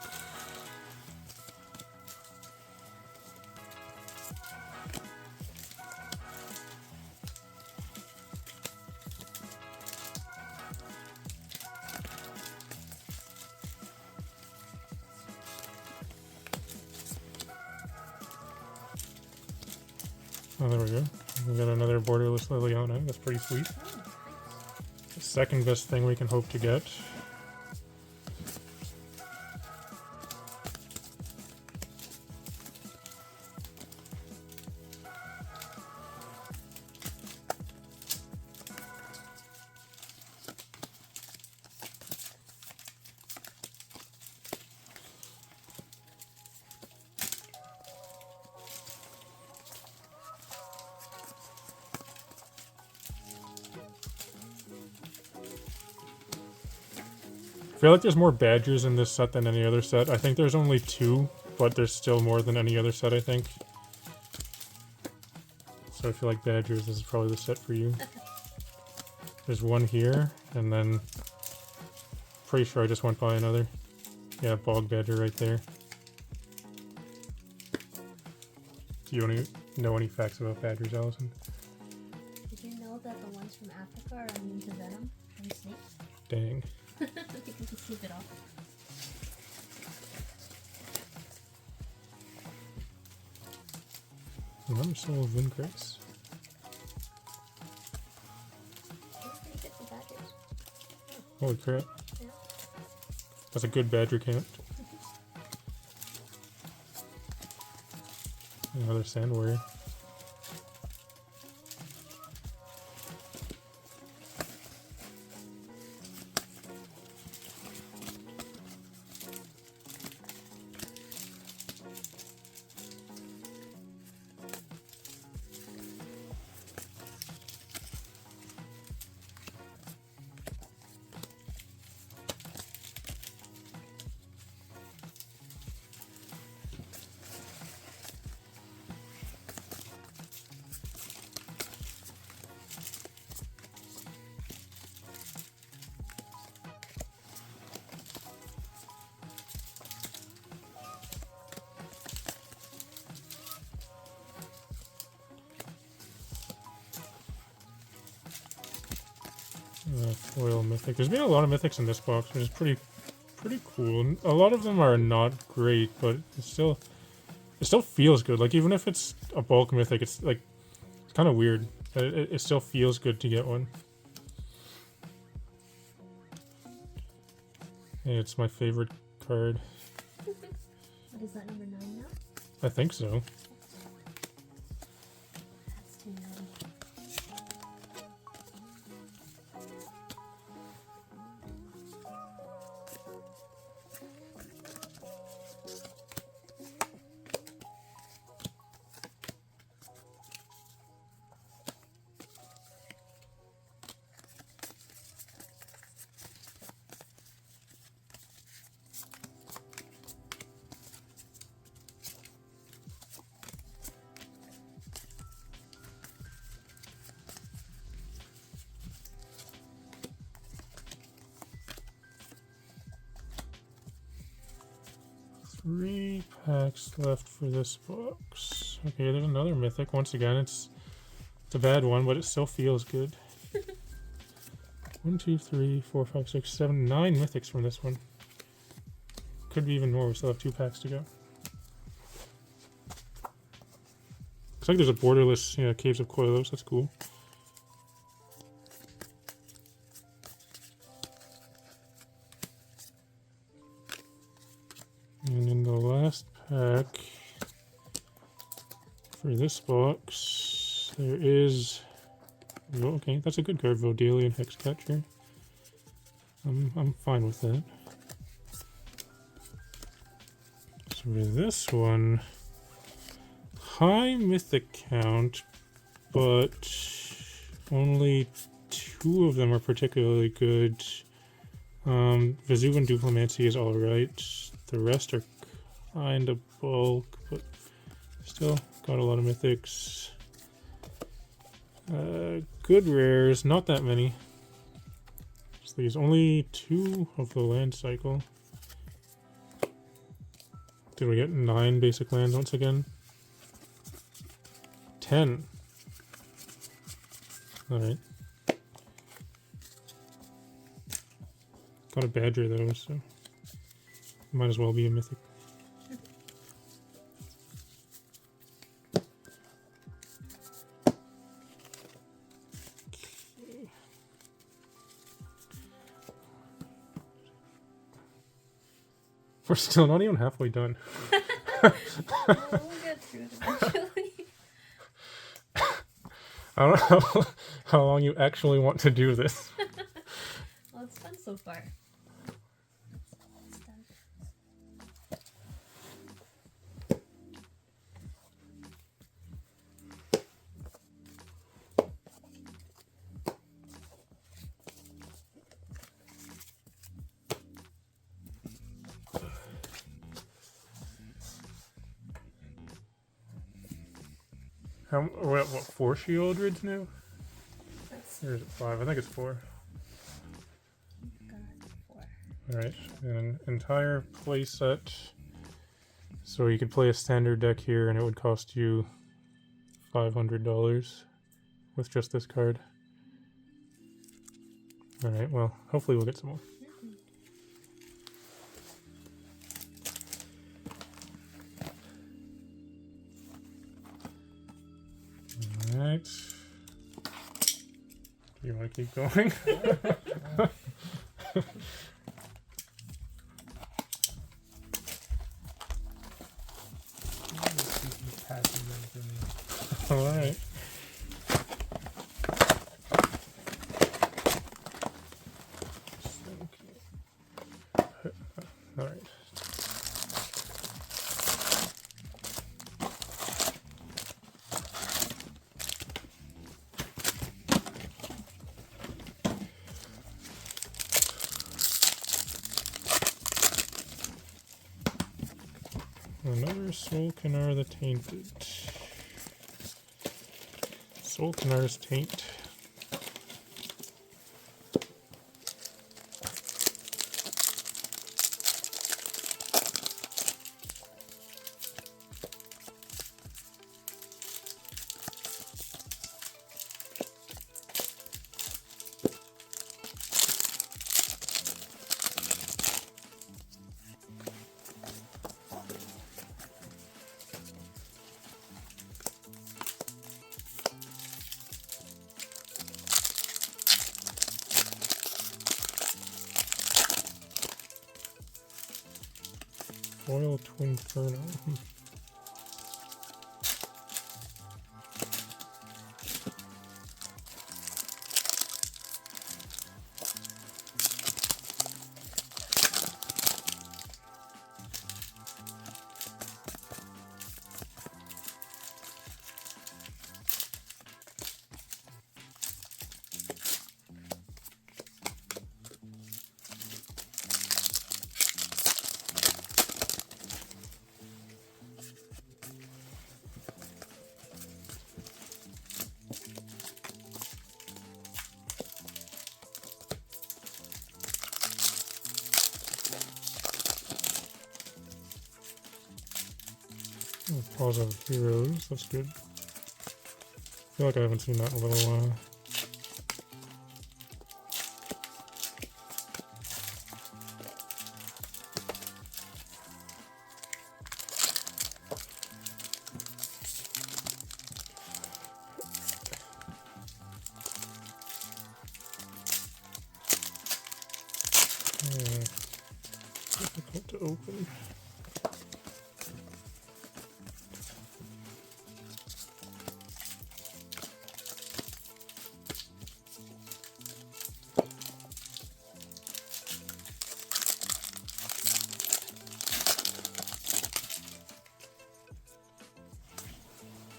Oh, there we go. We got another borderless Liliana. That's pretty sweet. Oh, The second best thing we can hope to get. I feel like there's more badgers in this set than any other set. I think there's only 2, but there's still more than any other set, I think. So I feel like badgers is probably the set for you. There's one here, and then... Pretty sure I just went by another. Yeah, bog badger right there. Do you know any facts about badgers, Allison? Did you know that the ones from Africa are immune to venom from snakes? Dang. You can just sleep it off. Another soul of Windcrest. That's pretty good for badgers. Holy crap. Yeah. That's a good badger count. Another sand warrior. Foil mythic. There's been a lot of mythics in this box, which is pretty cool. A lot of them are not great, but it still feels good. Like, even if it's a bulk mythic, it's like kind of weird. It still feels good to get one. Hey, it's my favorite card. What is that, number 9 now? I think so. That's too many. Three packs left for this box. Okay, there's another mythic. Once again, it's a bad one, but it still feels good. 1, 2, 3, 4, 5, 6, 7, 9 mythics from this one. Could be even more. We still have 2 packs to go. Looks like there's a borderless, Caves of Koilos. That's cool. And in the last pack for this box, there is... Oh, okay, that's a good card, Vodalian Hexcatcher. I'm fine with that. So for this one, high mythic count, but only 2 of them are particularly good. Vesuvan Duplimancy is alright. The rest are kind of bulk, but still got a lot of mythics. Good rares, not that many. So these only 2 of the land cycle. Did we get 9 basic lands once again? 10. Alright. Got a badger though, so might as well be a mythic. We're still not even halfway done. We'll get through it eventually. I don't know how long you actually want to do this. Well, it's fun so far. It's done. We're at what, 4 Shieldreds now? That's Or is it 5? I think it's 4. got 4. Alright, and an entire play set. So you could play a standard deck here and it would cost you $500 with just this card. Alright, well, hopefully we'll get some more. Alright. Do you want to keep going? Passing them for me. Alright. Alright. Another Solkanar the Tainted. Solkanar's Taint. Foil Twinferno. Pause of Heroes, that's good. I feel like I haven't seen that in a little while. Difficult to open.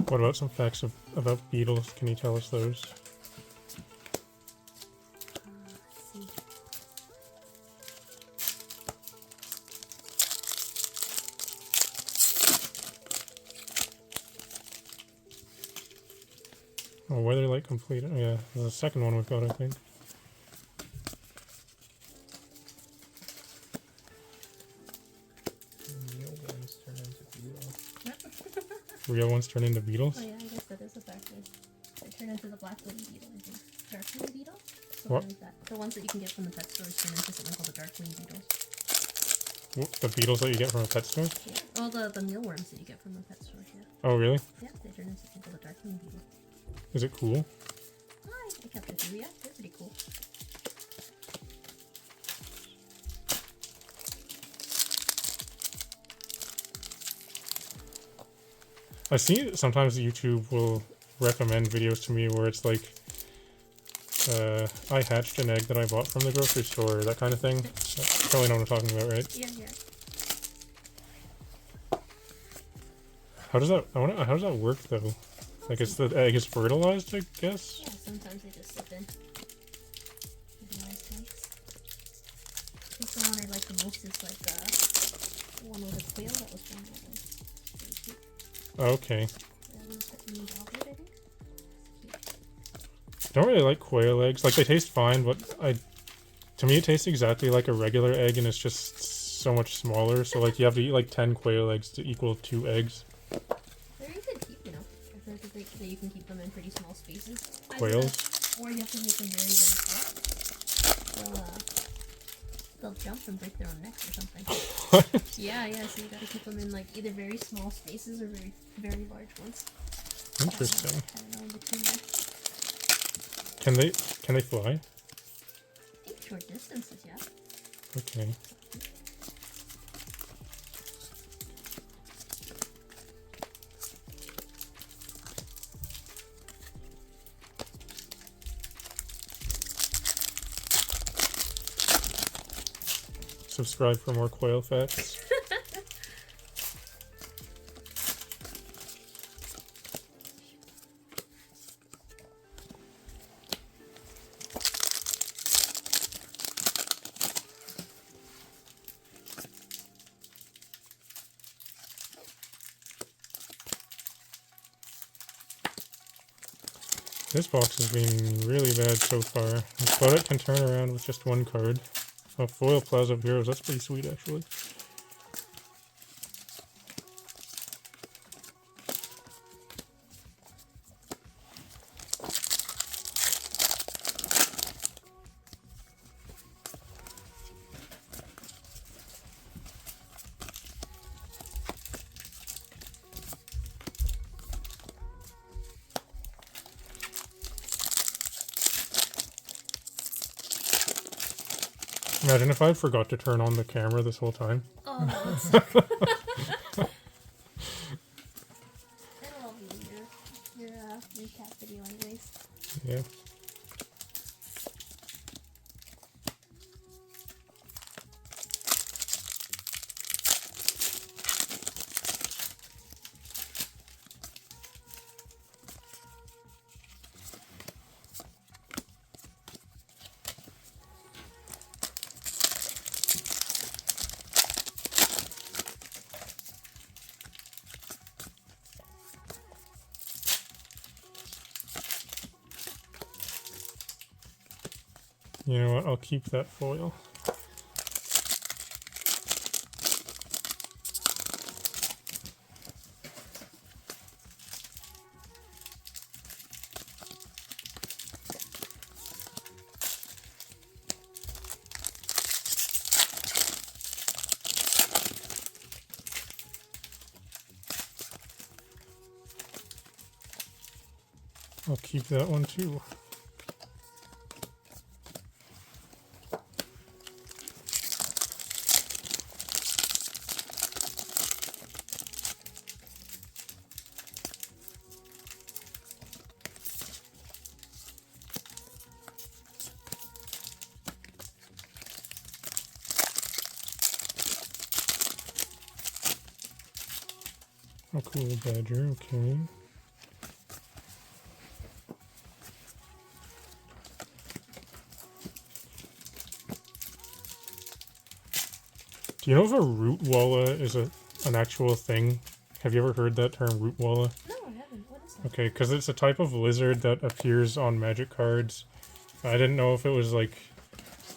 What about some facts about beetles? Can you tell us those? Let's see. Oh, Weatherlight completed. Oh, yeah, the second one we've got, I think. Mealworms turn into beetles. Real ones turn into beetles? Oh yeah, I guess that is a factor. They turn into the black wing beetle, I think. Dark wing beetle? What? Like that. The ones that you can get from the pet stores turn into something called the dark wing beetles. The beetles that you get from a pet store? Yeah. Oh, the mealworms that you get from the pet store, yeah. Oh, really? Yeah, they turn into something called the dark wing beetle. Is it cool? I kept it through, yeah. They're pretty cool. I see sometimes YouTube will recommend videos to me where it's like, I hatched an egg that I bought from the grocery store, that kind of thing. You probably know what I'm talking about, right? Yeah, yeah. How does that? How does that work though? Like, it's the egg is fertilized, I guess. Yeah, sometimes they just slip in. These nice tanks. I think the one I like the most is like the one with a quail that was born that way. Really cute. Okay. That one's got new dogwood, I think. I don't really like quail eggs. Like, they taste fine, but to me it tastes exactly like a regular egg, and it's just so much smaller. So like, you have to eat like 10 quail eggs to equal 2 eggs. They're easy to keep, you know. I feel like it's great that you can keep them in pretty small spaces. Quails? Or you have to make them very, very tall. They'll jump and break their own necks or something. What? Yeah, so you gotta keep them in like either very small spaces or very, very large ones. Interesting. I don't know, in between there. Can they fly? I think short distances, yeah. Okay. Subscribe for more quail facts. This box has been really bad so far, but it can turn around with just one card. Oh, foil Plaza of Heroes, that's pretty sweet actually. Imagine if I forgot to turn on the camera this whole time. Oh, that would suck. It'll all be in your recap video anyways. Yeah. You know what, I'll keep that foil. I'll keep that one too. Oh, cool, badger, okay. Do you know if a root walla is an actual thing? Have you ever heard that term, root walla? No, I haven't. What is that? Okay, because it's a type of lizard that appears on magic cards. I didn't know if it was like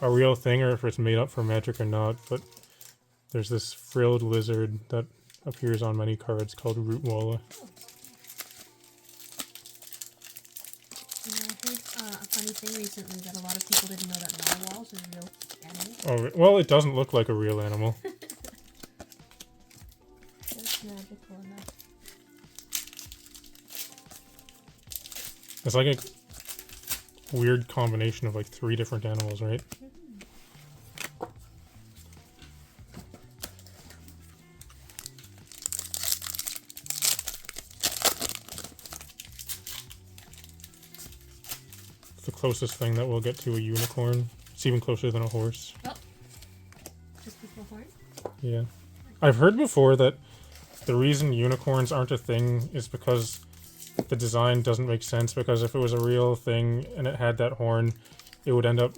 a real thing or if it's made up for magic or not, but there's this frilled lizard that appears on many cards called root walla. You know, I heard a funny thing recently that a lot of people didn't know that narwhals are real animals. Oh, well, it doesn't look like a real animal. That's magical enough. It's like a weird combination of like 3 different animals, right? closest thing that we'll get to a unicorn. It's even closer than a horse. Oh. Just before horn? Yeah. I've heard before that the reason unicorns aren't a thing is because the design doesn't make sense, because if it was a real thing and it had that horn, it would end up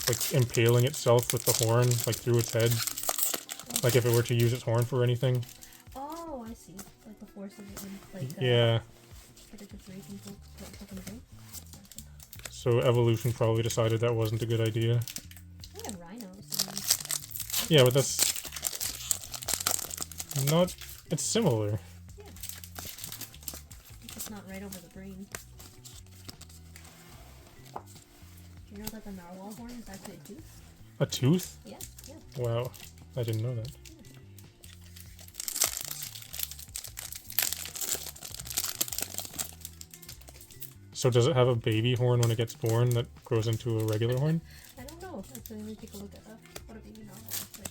like impaling itself with the horn, like through its head. Like if it were to use its horn for anything. Oh, I see. Like the force of it would, like, Yeah. get it to break and fucking break. So evolution probably decided that wasn't a good idea. We have rhinos. Yeah, but that's not. It's similar. Yeah. It's just not right over the brain. Do you know that the narwhal horn is actually a tooth? A tooth? Yeah, yeah. Wow. I didn't know that. So does it have a baby horn when it gets born that grows into a regular horn? I don't know. Actually, let me take a look at what a baby narwhal looks like.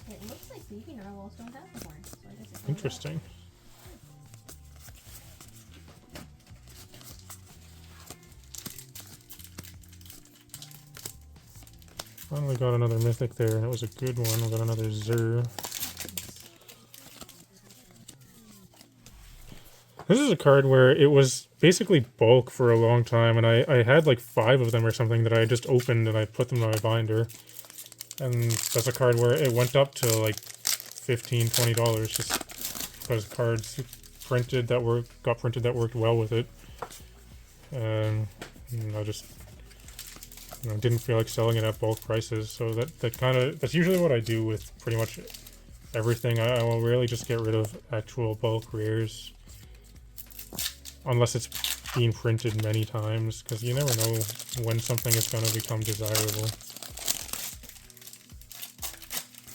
It looks like baby narwhals don't have the horn, so I guess it's Interesting. Finally got another mythic there, and it was a good one. We got another Zur. This is a card where it was basically bulk for a long time, and I had like 5 of them or something that I just opened and I put them in my binder. And that's a card where it went up to like $15, $20 just because cards printed that got printed that worked well with it. And I just didn't feel like selling it at bulk prices, so that's usually what I do with pretty much everything. I will rarely just get rid of actual bulk rares unless it's been printed many times, because you never know when something is going to become desirable.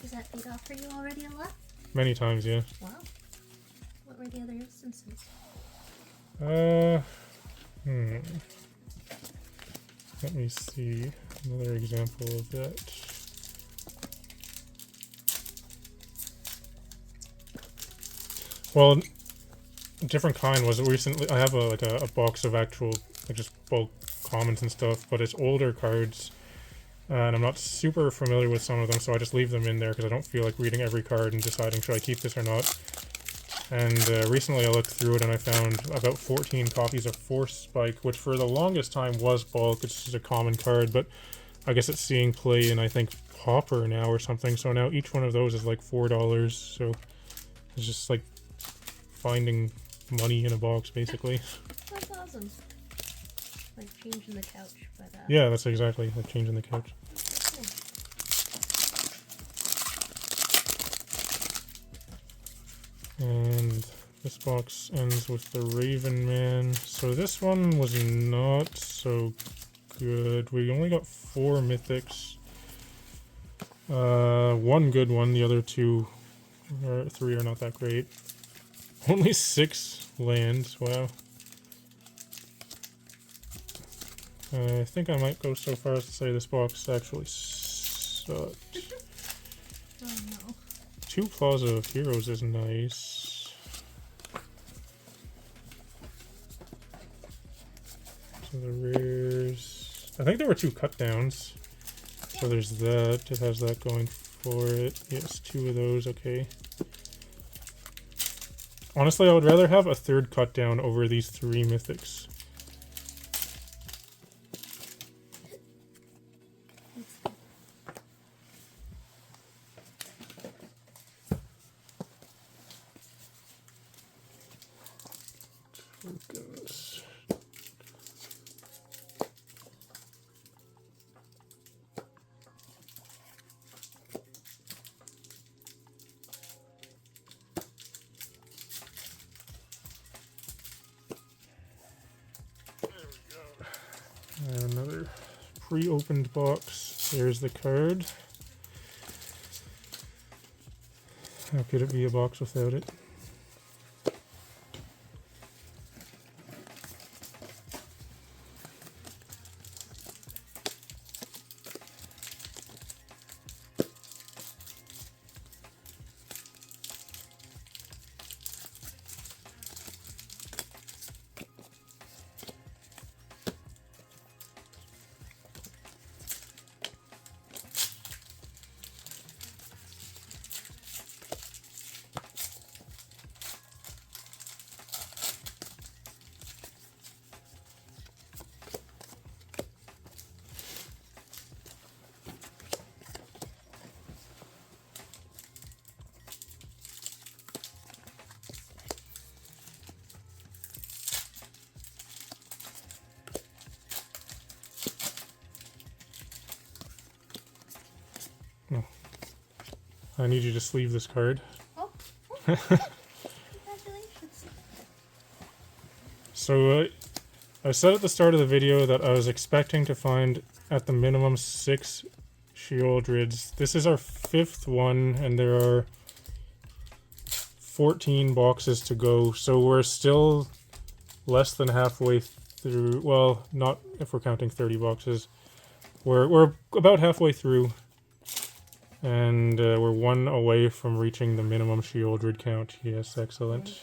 Is that paid off for you already a lot? Many times, yeah. Wow. What were the other instances? Let me see another example of that. Well, a different kind was recently. I have a box of actual like just bulk commons and stuff, but it's older cards, and I'm not super familiar with some of them, so I just leave them in there because I don't feel like reading every card and deciding should I keep this or not. And recently I looked through it and I found about 14 copies of Force Spike, which for the longest time was bulk. It's just a common card, but I guess it's seeing play in, I think, Pauper now or something. So now each one of those is like $4. So it's just like finding money in a box, basically. That's awesome. Like changing the couch, but yeah, that's exactly like changing the couch. And this box ends with the Raven Man. So this one was not so good. We only got 4 mythics. One good one. The other 2 or 3 are not that great. Only 6 lands. Wow. I think I might go so far as to say this box actually sucked. oh no. 2 Plaza of Heroes is nice. So the rares... I think there were 2 cut downs. So there's that. It has that going for it. Yes, 2 of those. Okay. Honestly, I would rather have a 3rd cut down over these 3 mythics. Tokens. And another pre-opened box. There's the card. How could it be a box without it? I need you to sleeve this card. Oh, congratulations. So, I said at the start of the video that I was expecting to find at the minimum 6 Sheoldreds. This is our 5th one, and there are 14 boxes to go, so we're still less than halfway through. Well, not if we're counting 30 boxes. We're about halfway through, and we're 1 away from reaching the minimum Sheoldred count. Yes, excellent.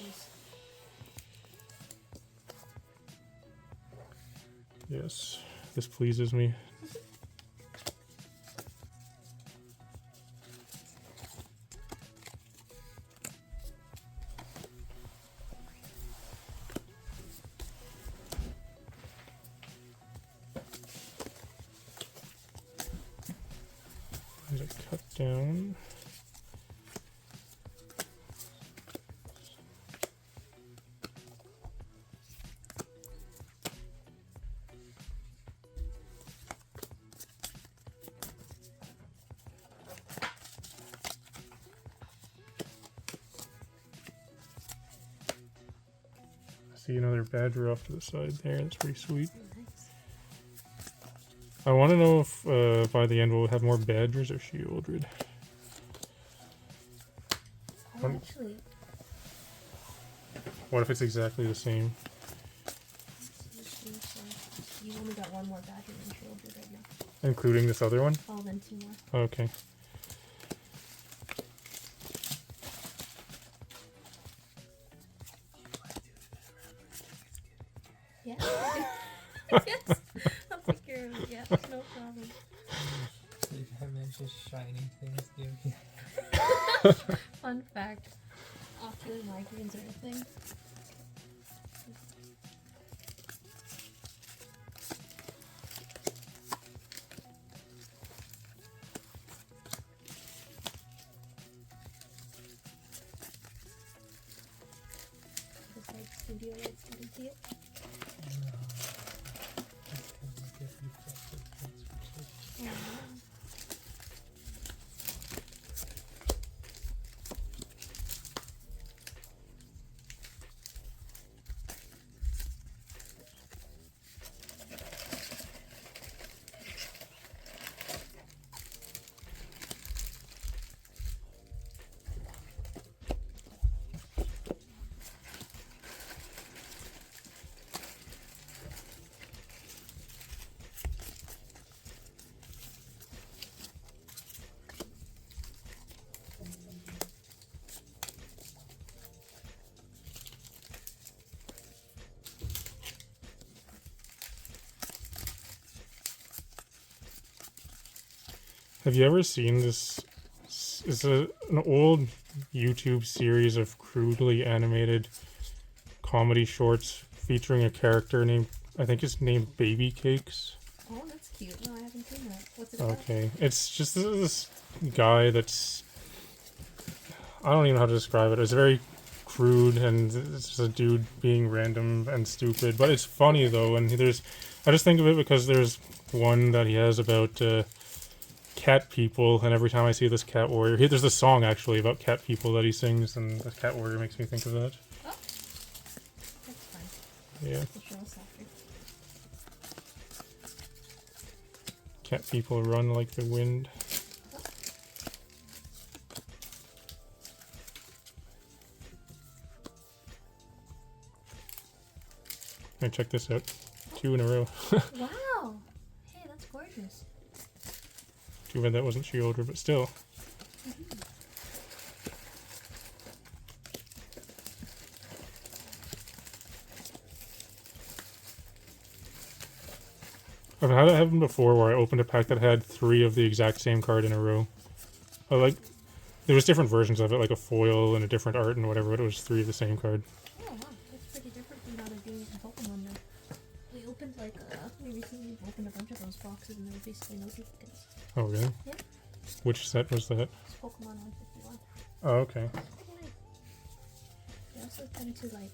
Yes, this pleases me. There's a cut down. See another badger off to the side there. That's pretty sweet. Nice. I want to know if by the end we'll have more badgers or Sheoldred. Oh, actually, What if it's exactly the same? you only got 1 more badger than Sheoldred right now. Including this other one? Oh, then 2 more. Okay. Yeah. Yes. I'll take care of it. Yeah, no problem. I mentioned shiny things, dude. Fun fact. Ocular migraines are a thing. Besides studio lights, didn't see it. Oh, no. Have you ever seen this? It's an old YouTube series of crudely animated comedy shorts featuring a character named, I think it's named Baby Cakes. Oh, that's cute. No, I haven't seen that. What's it about? Okay. It's just this guy that's, I don't even know how to describe it. It's very crude, and it's just a dude being random and stupid. But it's funny, though, and I just think of it because there's one that he has about cat people, and every time I see this cat warrior, there's a song actually about cat people that he sings, and this cat warrior makes me think of that. Oh, that's fun. Yeah. We'll show us after. Cat people run like the wind. Hey, check this out. 2 in a row. Wow! Hey, that's gorgeous. Too bad that wasn't Sheoldred, but still. I've had it happen before where I opened a pack that had 3 of the exact same card in a row. There was different versions of it, like a foil and a different art and whatever, but it was 3 of the same card. Oh, wow. That's pretty different from how they're doing it in Pokemon now. We opened, we recently opened a bunch of those boxes and there were basically no duplicates. Oh, really? Yeah. Which set was that? It's Pokemon 151. Oh, okay. They also tend to, have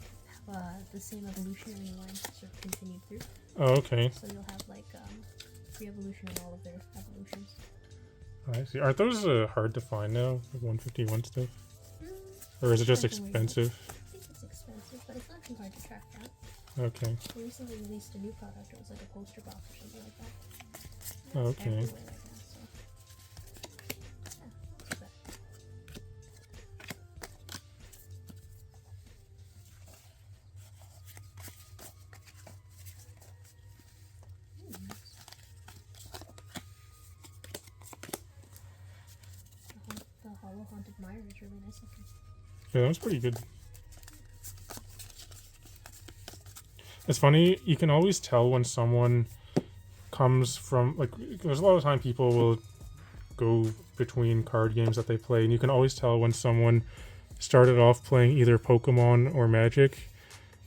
the same evolutionary line sort of continued through. Oh, okay. So you'll have, pre-evolution in all of their evolutions. I see. Aren't those hard to find now? Like 151 stuff? Or is it just expensive? I think it's expensive, but it's not too hard to track down. Okay. They recently released a new product. It was like a poster box or something like that. Oh, It's okay. everywhere right now, so. Yeah, not too bad. The Hollow Haunted Mire is really nice looking. Yeah, that was pretty good. It's funny, you can always tell when someone comes from, like, there's a lot of time people will go between card games that they play, and you can always tell when someone started off playing either Pokemon or Magic.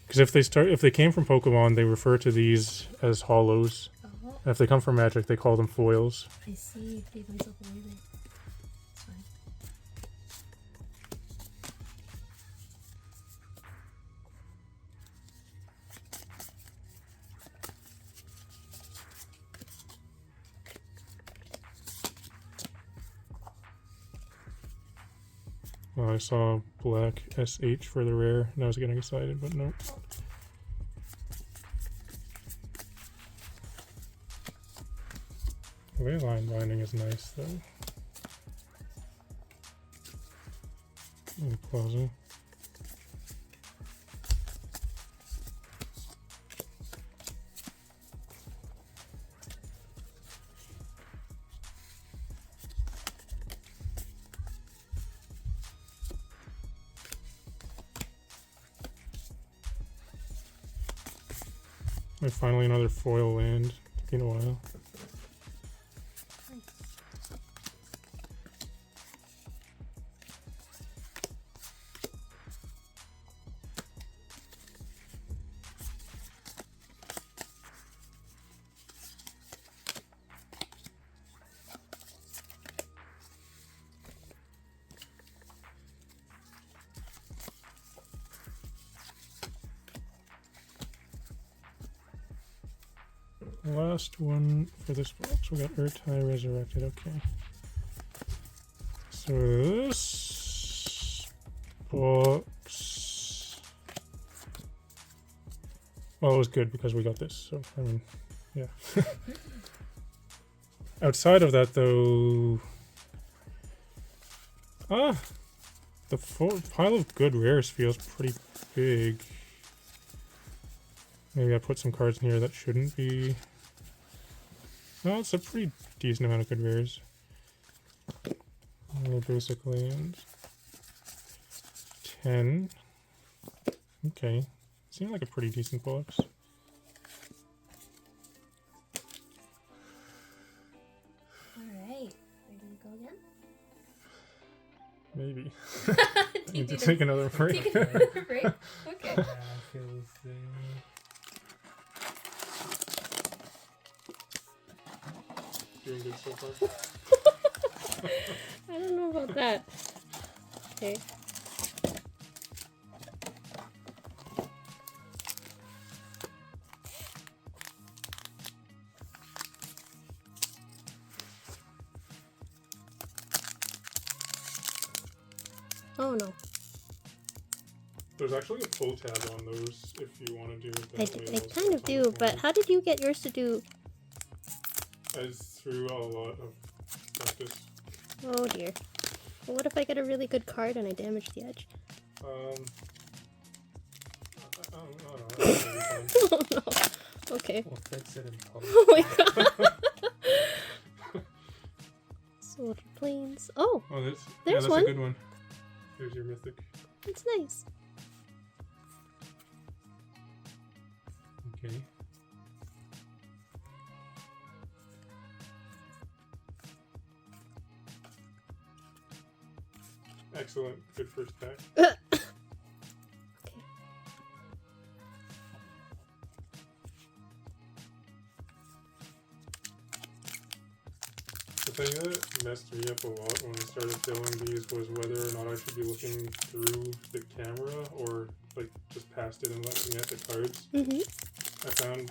Because if they came from Pokemon, they refer to these as hollows. Oh, And if they come from Magic, they call them foils. I see. Gave myself away there. It's fine. Well, I saw black SH for the rare, and I was getting excited, but nope. Leyline binding is nice, though. And Plaza. And finally another foil land. It's been a while. Last one for this box. We got Urtai Resurrected. Okay. So this box. Well, it was good because we got this. So I mean, yeah. Outside of that, though, the pile of good rares feels pretty big. Maybe I put some cards in here that shouldn't be. No, it's a pretty decent amount of good rares. Basically, and 10. Okay, seemed like a pretty decent box. Alright. Ready to go again? Maybe. Do you Need to take another break. Take another break? Okay. Yeah, I feel the same. Doing good so far. I don't know about that. Okay. Oh no. There's actually a pull tab on those if you want to do it that way. I kind of do, but how did you get yours to do? As through a lot of practice. Oh dear. Well, what if I get a really good card and I damage the edge? I don't know. Oh no. Okay. We'll fix it in post. Oh my god. Soldier Plains. Oh, Oh, There's that's one. a good one. There's your mythic. that's nice. Okay. Excellent. Good first pack. Okay. The thing that messed me up a lot when I started filming these was whether or not I should be looking through the camera or like just past it and looking at the cards. Mhm. I found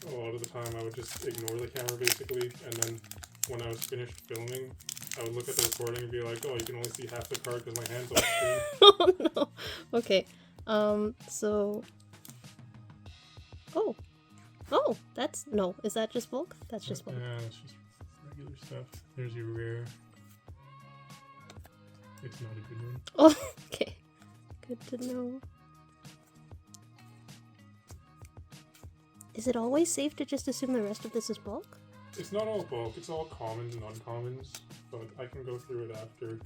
a lot of the time I would just ignore the camera basically, and then when I was finished filming, I would look at the recording and be like, oh, you can only see half the card because my hand's on the screen. Oh no. Okay. So. Oh. Oh, that's no. Is that just bulk? That's just bulk. Yeah, that's just regular stuff. There's your rare. It's not a good one. Oh, okay. Good to know. Is it always safe to just assume the rest of this is bulk? It's not all bulk, it's all commons and uncommons, but I can go through it after.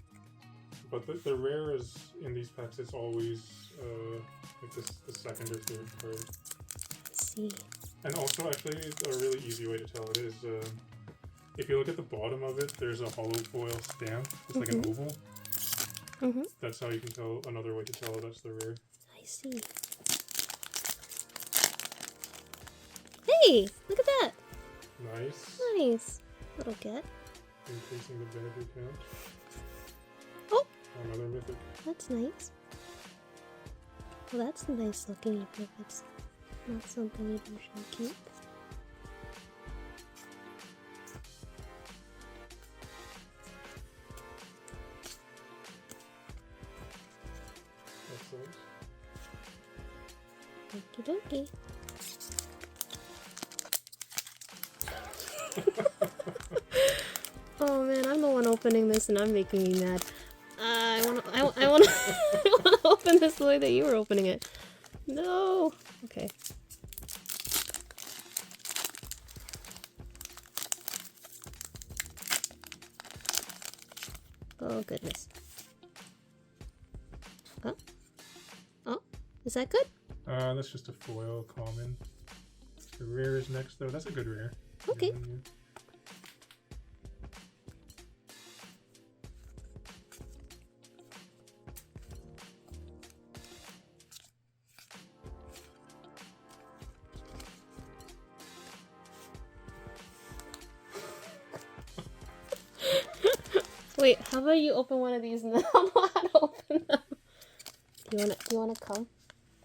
But the rare is, in these packs, it's always like the second or third card. Let's see. And also, actually, a really easy way to tell it is, if you look at the bottom of it, there's a hollow foil stamp. It's like an oval. Mm-hmm. That's how you can tell, another way to tell that's the rare. I see. Hey! Look at that! Nice. Nice. Little get. Increasing the badger count. Oh! Another mythic. That's nice. Well, that's nice looking even if it's not something you usually keep. Excellent. Okie dokie. Oh man, I'm the one opening this and I'm making me mad. I wanna open this the way that you were opening it. No. Okay. Oh goodness. Oh. Oh. Is that good? That's just a foil common. The rare is next though. That's a good rare. Okay. Yeah. Wait, how about you open one of these and then I'll know how to open them. Do you wanna come?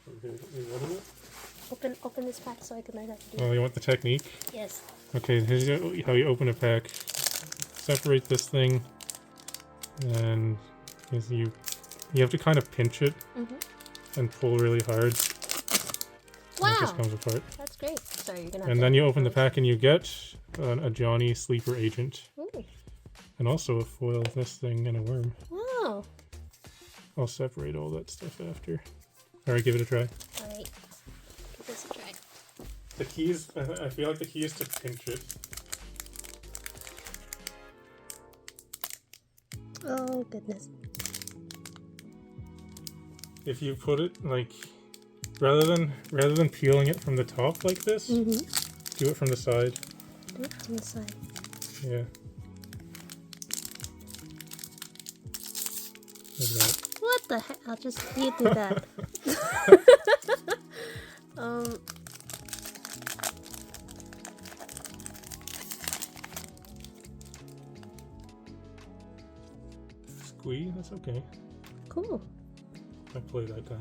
Okay, you ready? Open this pack so I can learn how to do it. Oh, you want the technique? Yes. Okay, here's how you open a pack. Separate this thing, and you have to kind of pinch it and pull really hard. Wow, And it just comes apart. that's great. Sorry, you're gonna. And then you open the pack and you get a Johnny Sleeper Agent, Ooh. and also a foil, this thing, and a worm. Wow. I'll separate all that stuff after. All right, give it a try. All right. Give this a try. The key is, I feel like the key is to pinch it. Oh goodness. If you put it like, rather than peeling it from the top like this, do it from the side. Do it from the side. Yeah. Like that. What the heck? I'll just you do that. Squee, that's okay. Cool. I play that guy.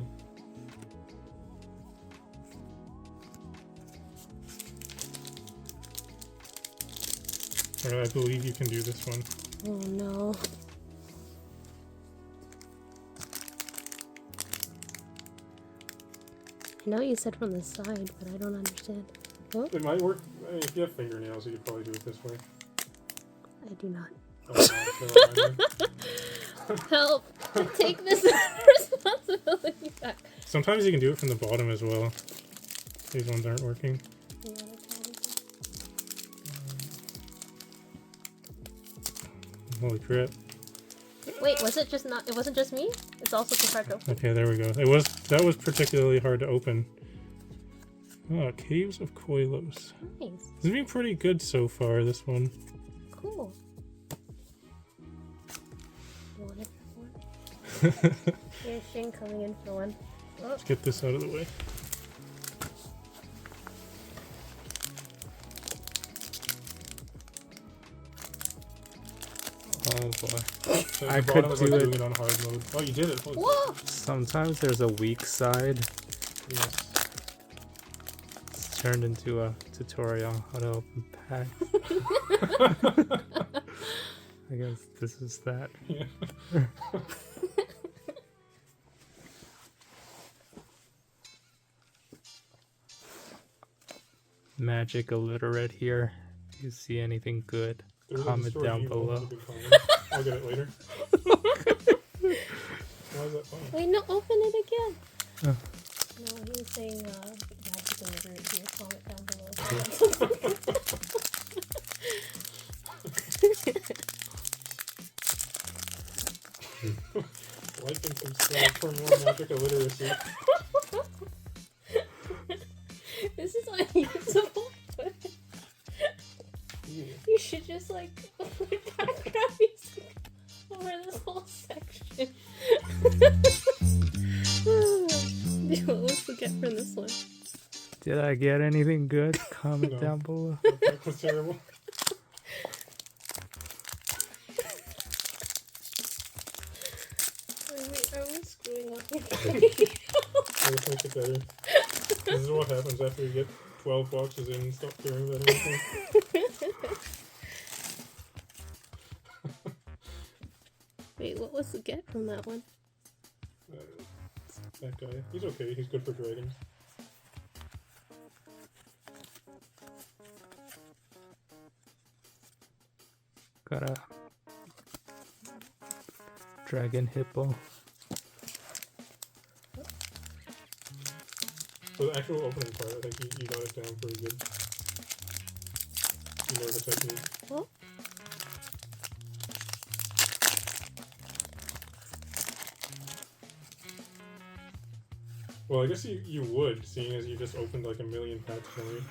Alright, I believe you can do this one. Oh no. I know you said from the side, but I don't understand. Oh, It might work. I mean, if you have fingernails, you could probably do it this way. I do not. Oh, Help! Take this responsibility back. sometimes you can do it from the bottom as well. These ones aren't working. You wanna try this Holy crap. one? Wait, was it just not? It wasn't just me. It's also too hard to open. Okay, there we go. That was particularly hard to open. Oh, Caves of Koilos. Nice. This has been pretty good so far, this one. Cool. You want it for one? Here's Shin coming in for one. Oh, Let's get this out of the way. Oh boy. So I the could bottom is do like it. doing it on hard mode. Oh, you did it. Holy whoa! Sometimes there's a weak side. yes. It's turned into a tutorial on how to open packs. I guess this is that. Yeah. Magic illiterate here. If you see anything good, There's a comment story down you below. want, you can comment. I'll get it later. Why is that funny? Wait, no, open it again. Oh. No, he was saying magic illiterate here. Comment down below. Like and subscribe for more magic illiteracy. This is unusable. Yeah. You should just like put background music over this whole section. What was the get from this one? Did I get anything good? Comment No. down below. That was terrible. Wait, are we screwing up? Let's make it better. This is what happens after you get 12 boxes in and stop caring about anything. Wait, what was the get from that one? That guy. He's okay. He's good for dragons. Got a dragon hippo. For the actual opening part, I think you got it down pretty good. You know the technique. What? Well, I guess you would, seeing as you just opened like a million packs for me.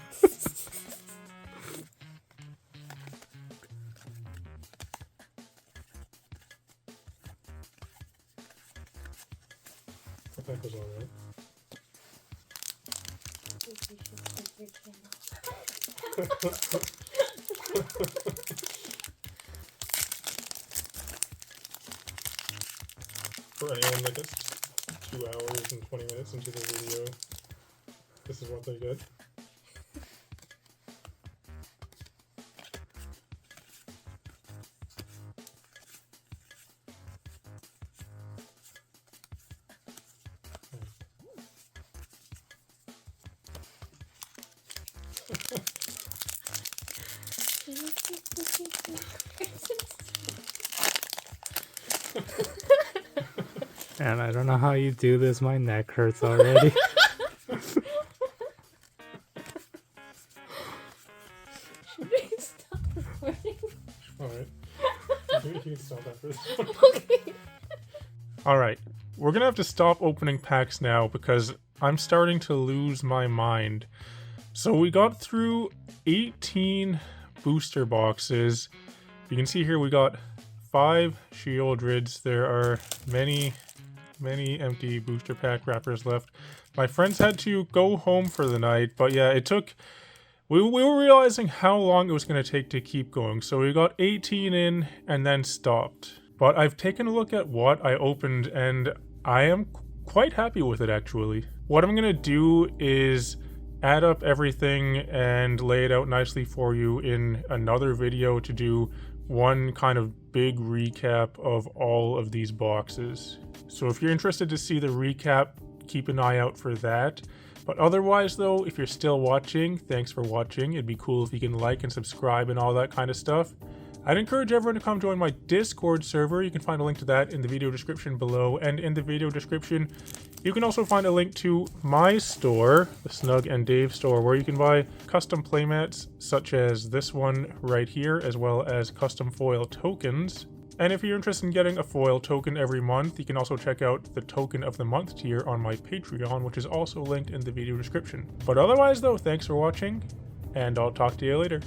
That pack was alright. For anyone that gets 2 hours and 20 minutes into the video, this is what they get. And I don't know how you do this. My neck hurts already. Should we stop recording? Alright. You can stop after this. Okay. Alright, we're gonna have to stop opening packs now because I'm starting to lose my mind. So we got through 18 booster boxes. You can see here we got 5 Shieldrids. There are many empty booster pack wrappers left. My friends had to go home for the night, but yeah, it took... We were realizing how long it was going to take to keep going, so we got 18 in and then stopped. But I've taken a look at what I opened and I am quite happy with it actually. What I'm going to do is add up everything and lay it out nicely for you in another video to do one kind of big recap of all of these boxes. So if you're interested to see the recap, keep an eye out for that. But otherwise though, if you're still watching, thanks for watching. It'd be cool if you can like and subscribe and all that kind of stuff. I'd encourage everyone to come join my Discord server. You can find a link to that in the video description below. And in the video description, you can also find a link to my store, the Snug and Dave store, where you can buy custom playmats such as this one right here, as well as custom foil tokens. And if you're interested in getting a foil token every month, you can also check out the Token of the Month tier on my Patreon, which is also linked in the video description. But otherwise though, thanks for watching, and I'll talk to you later.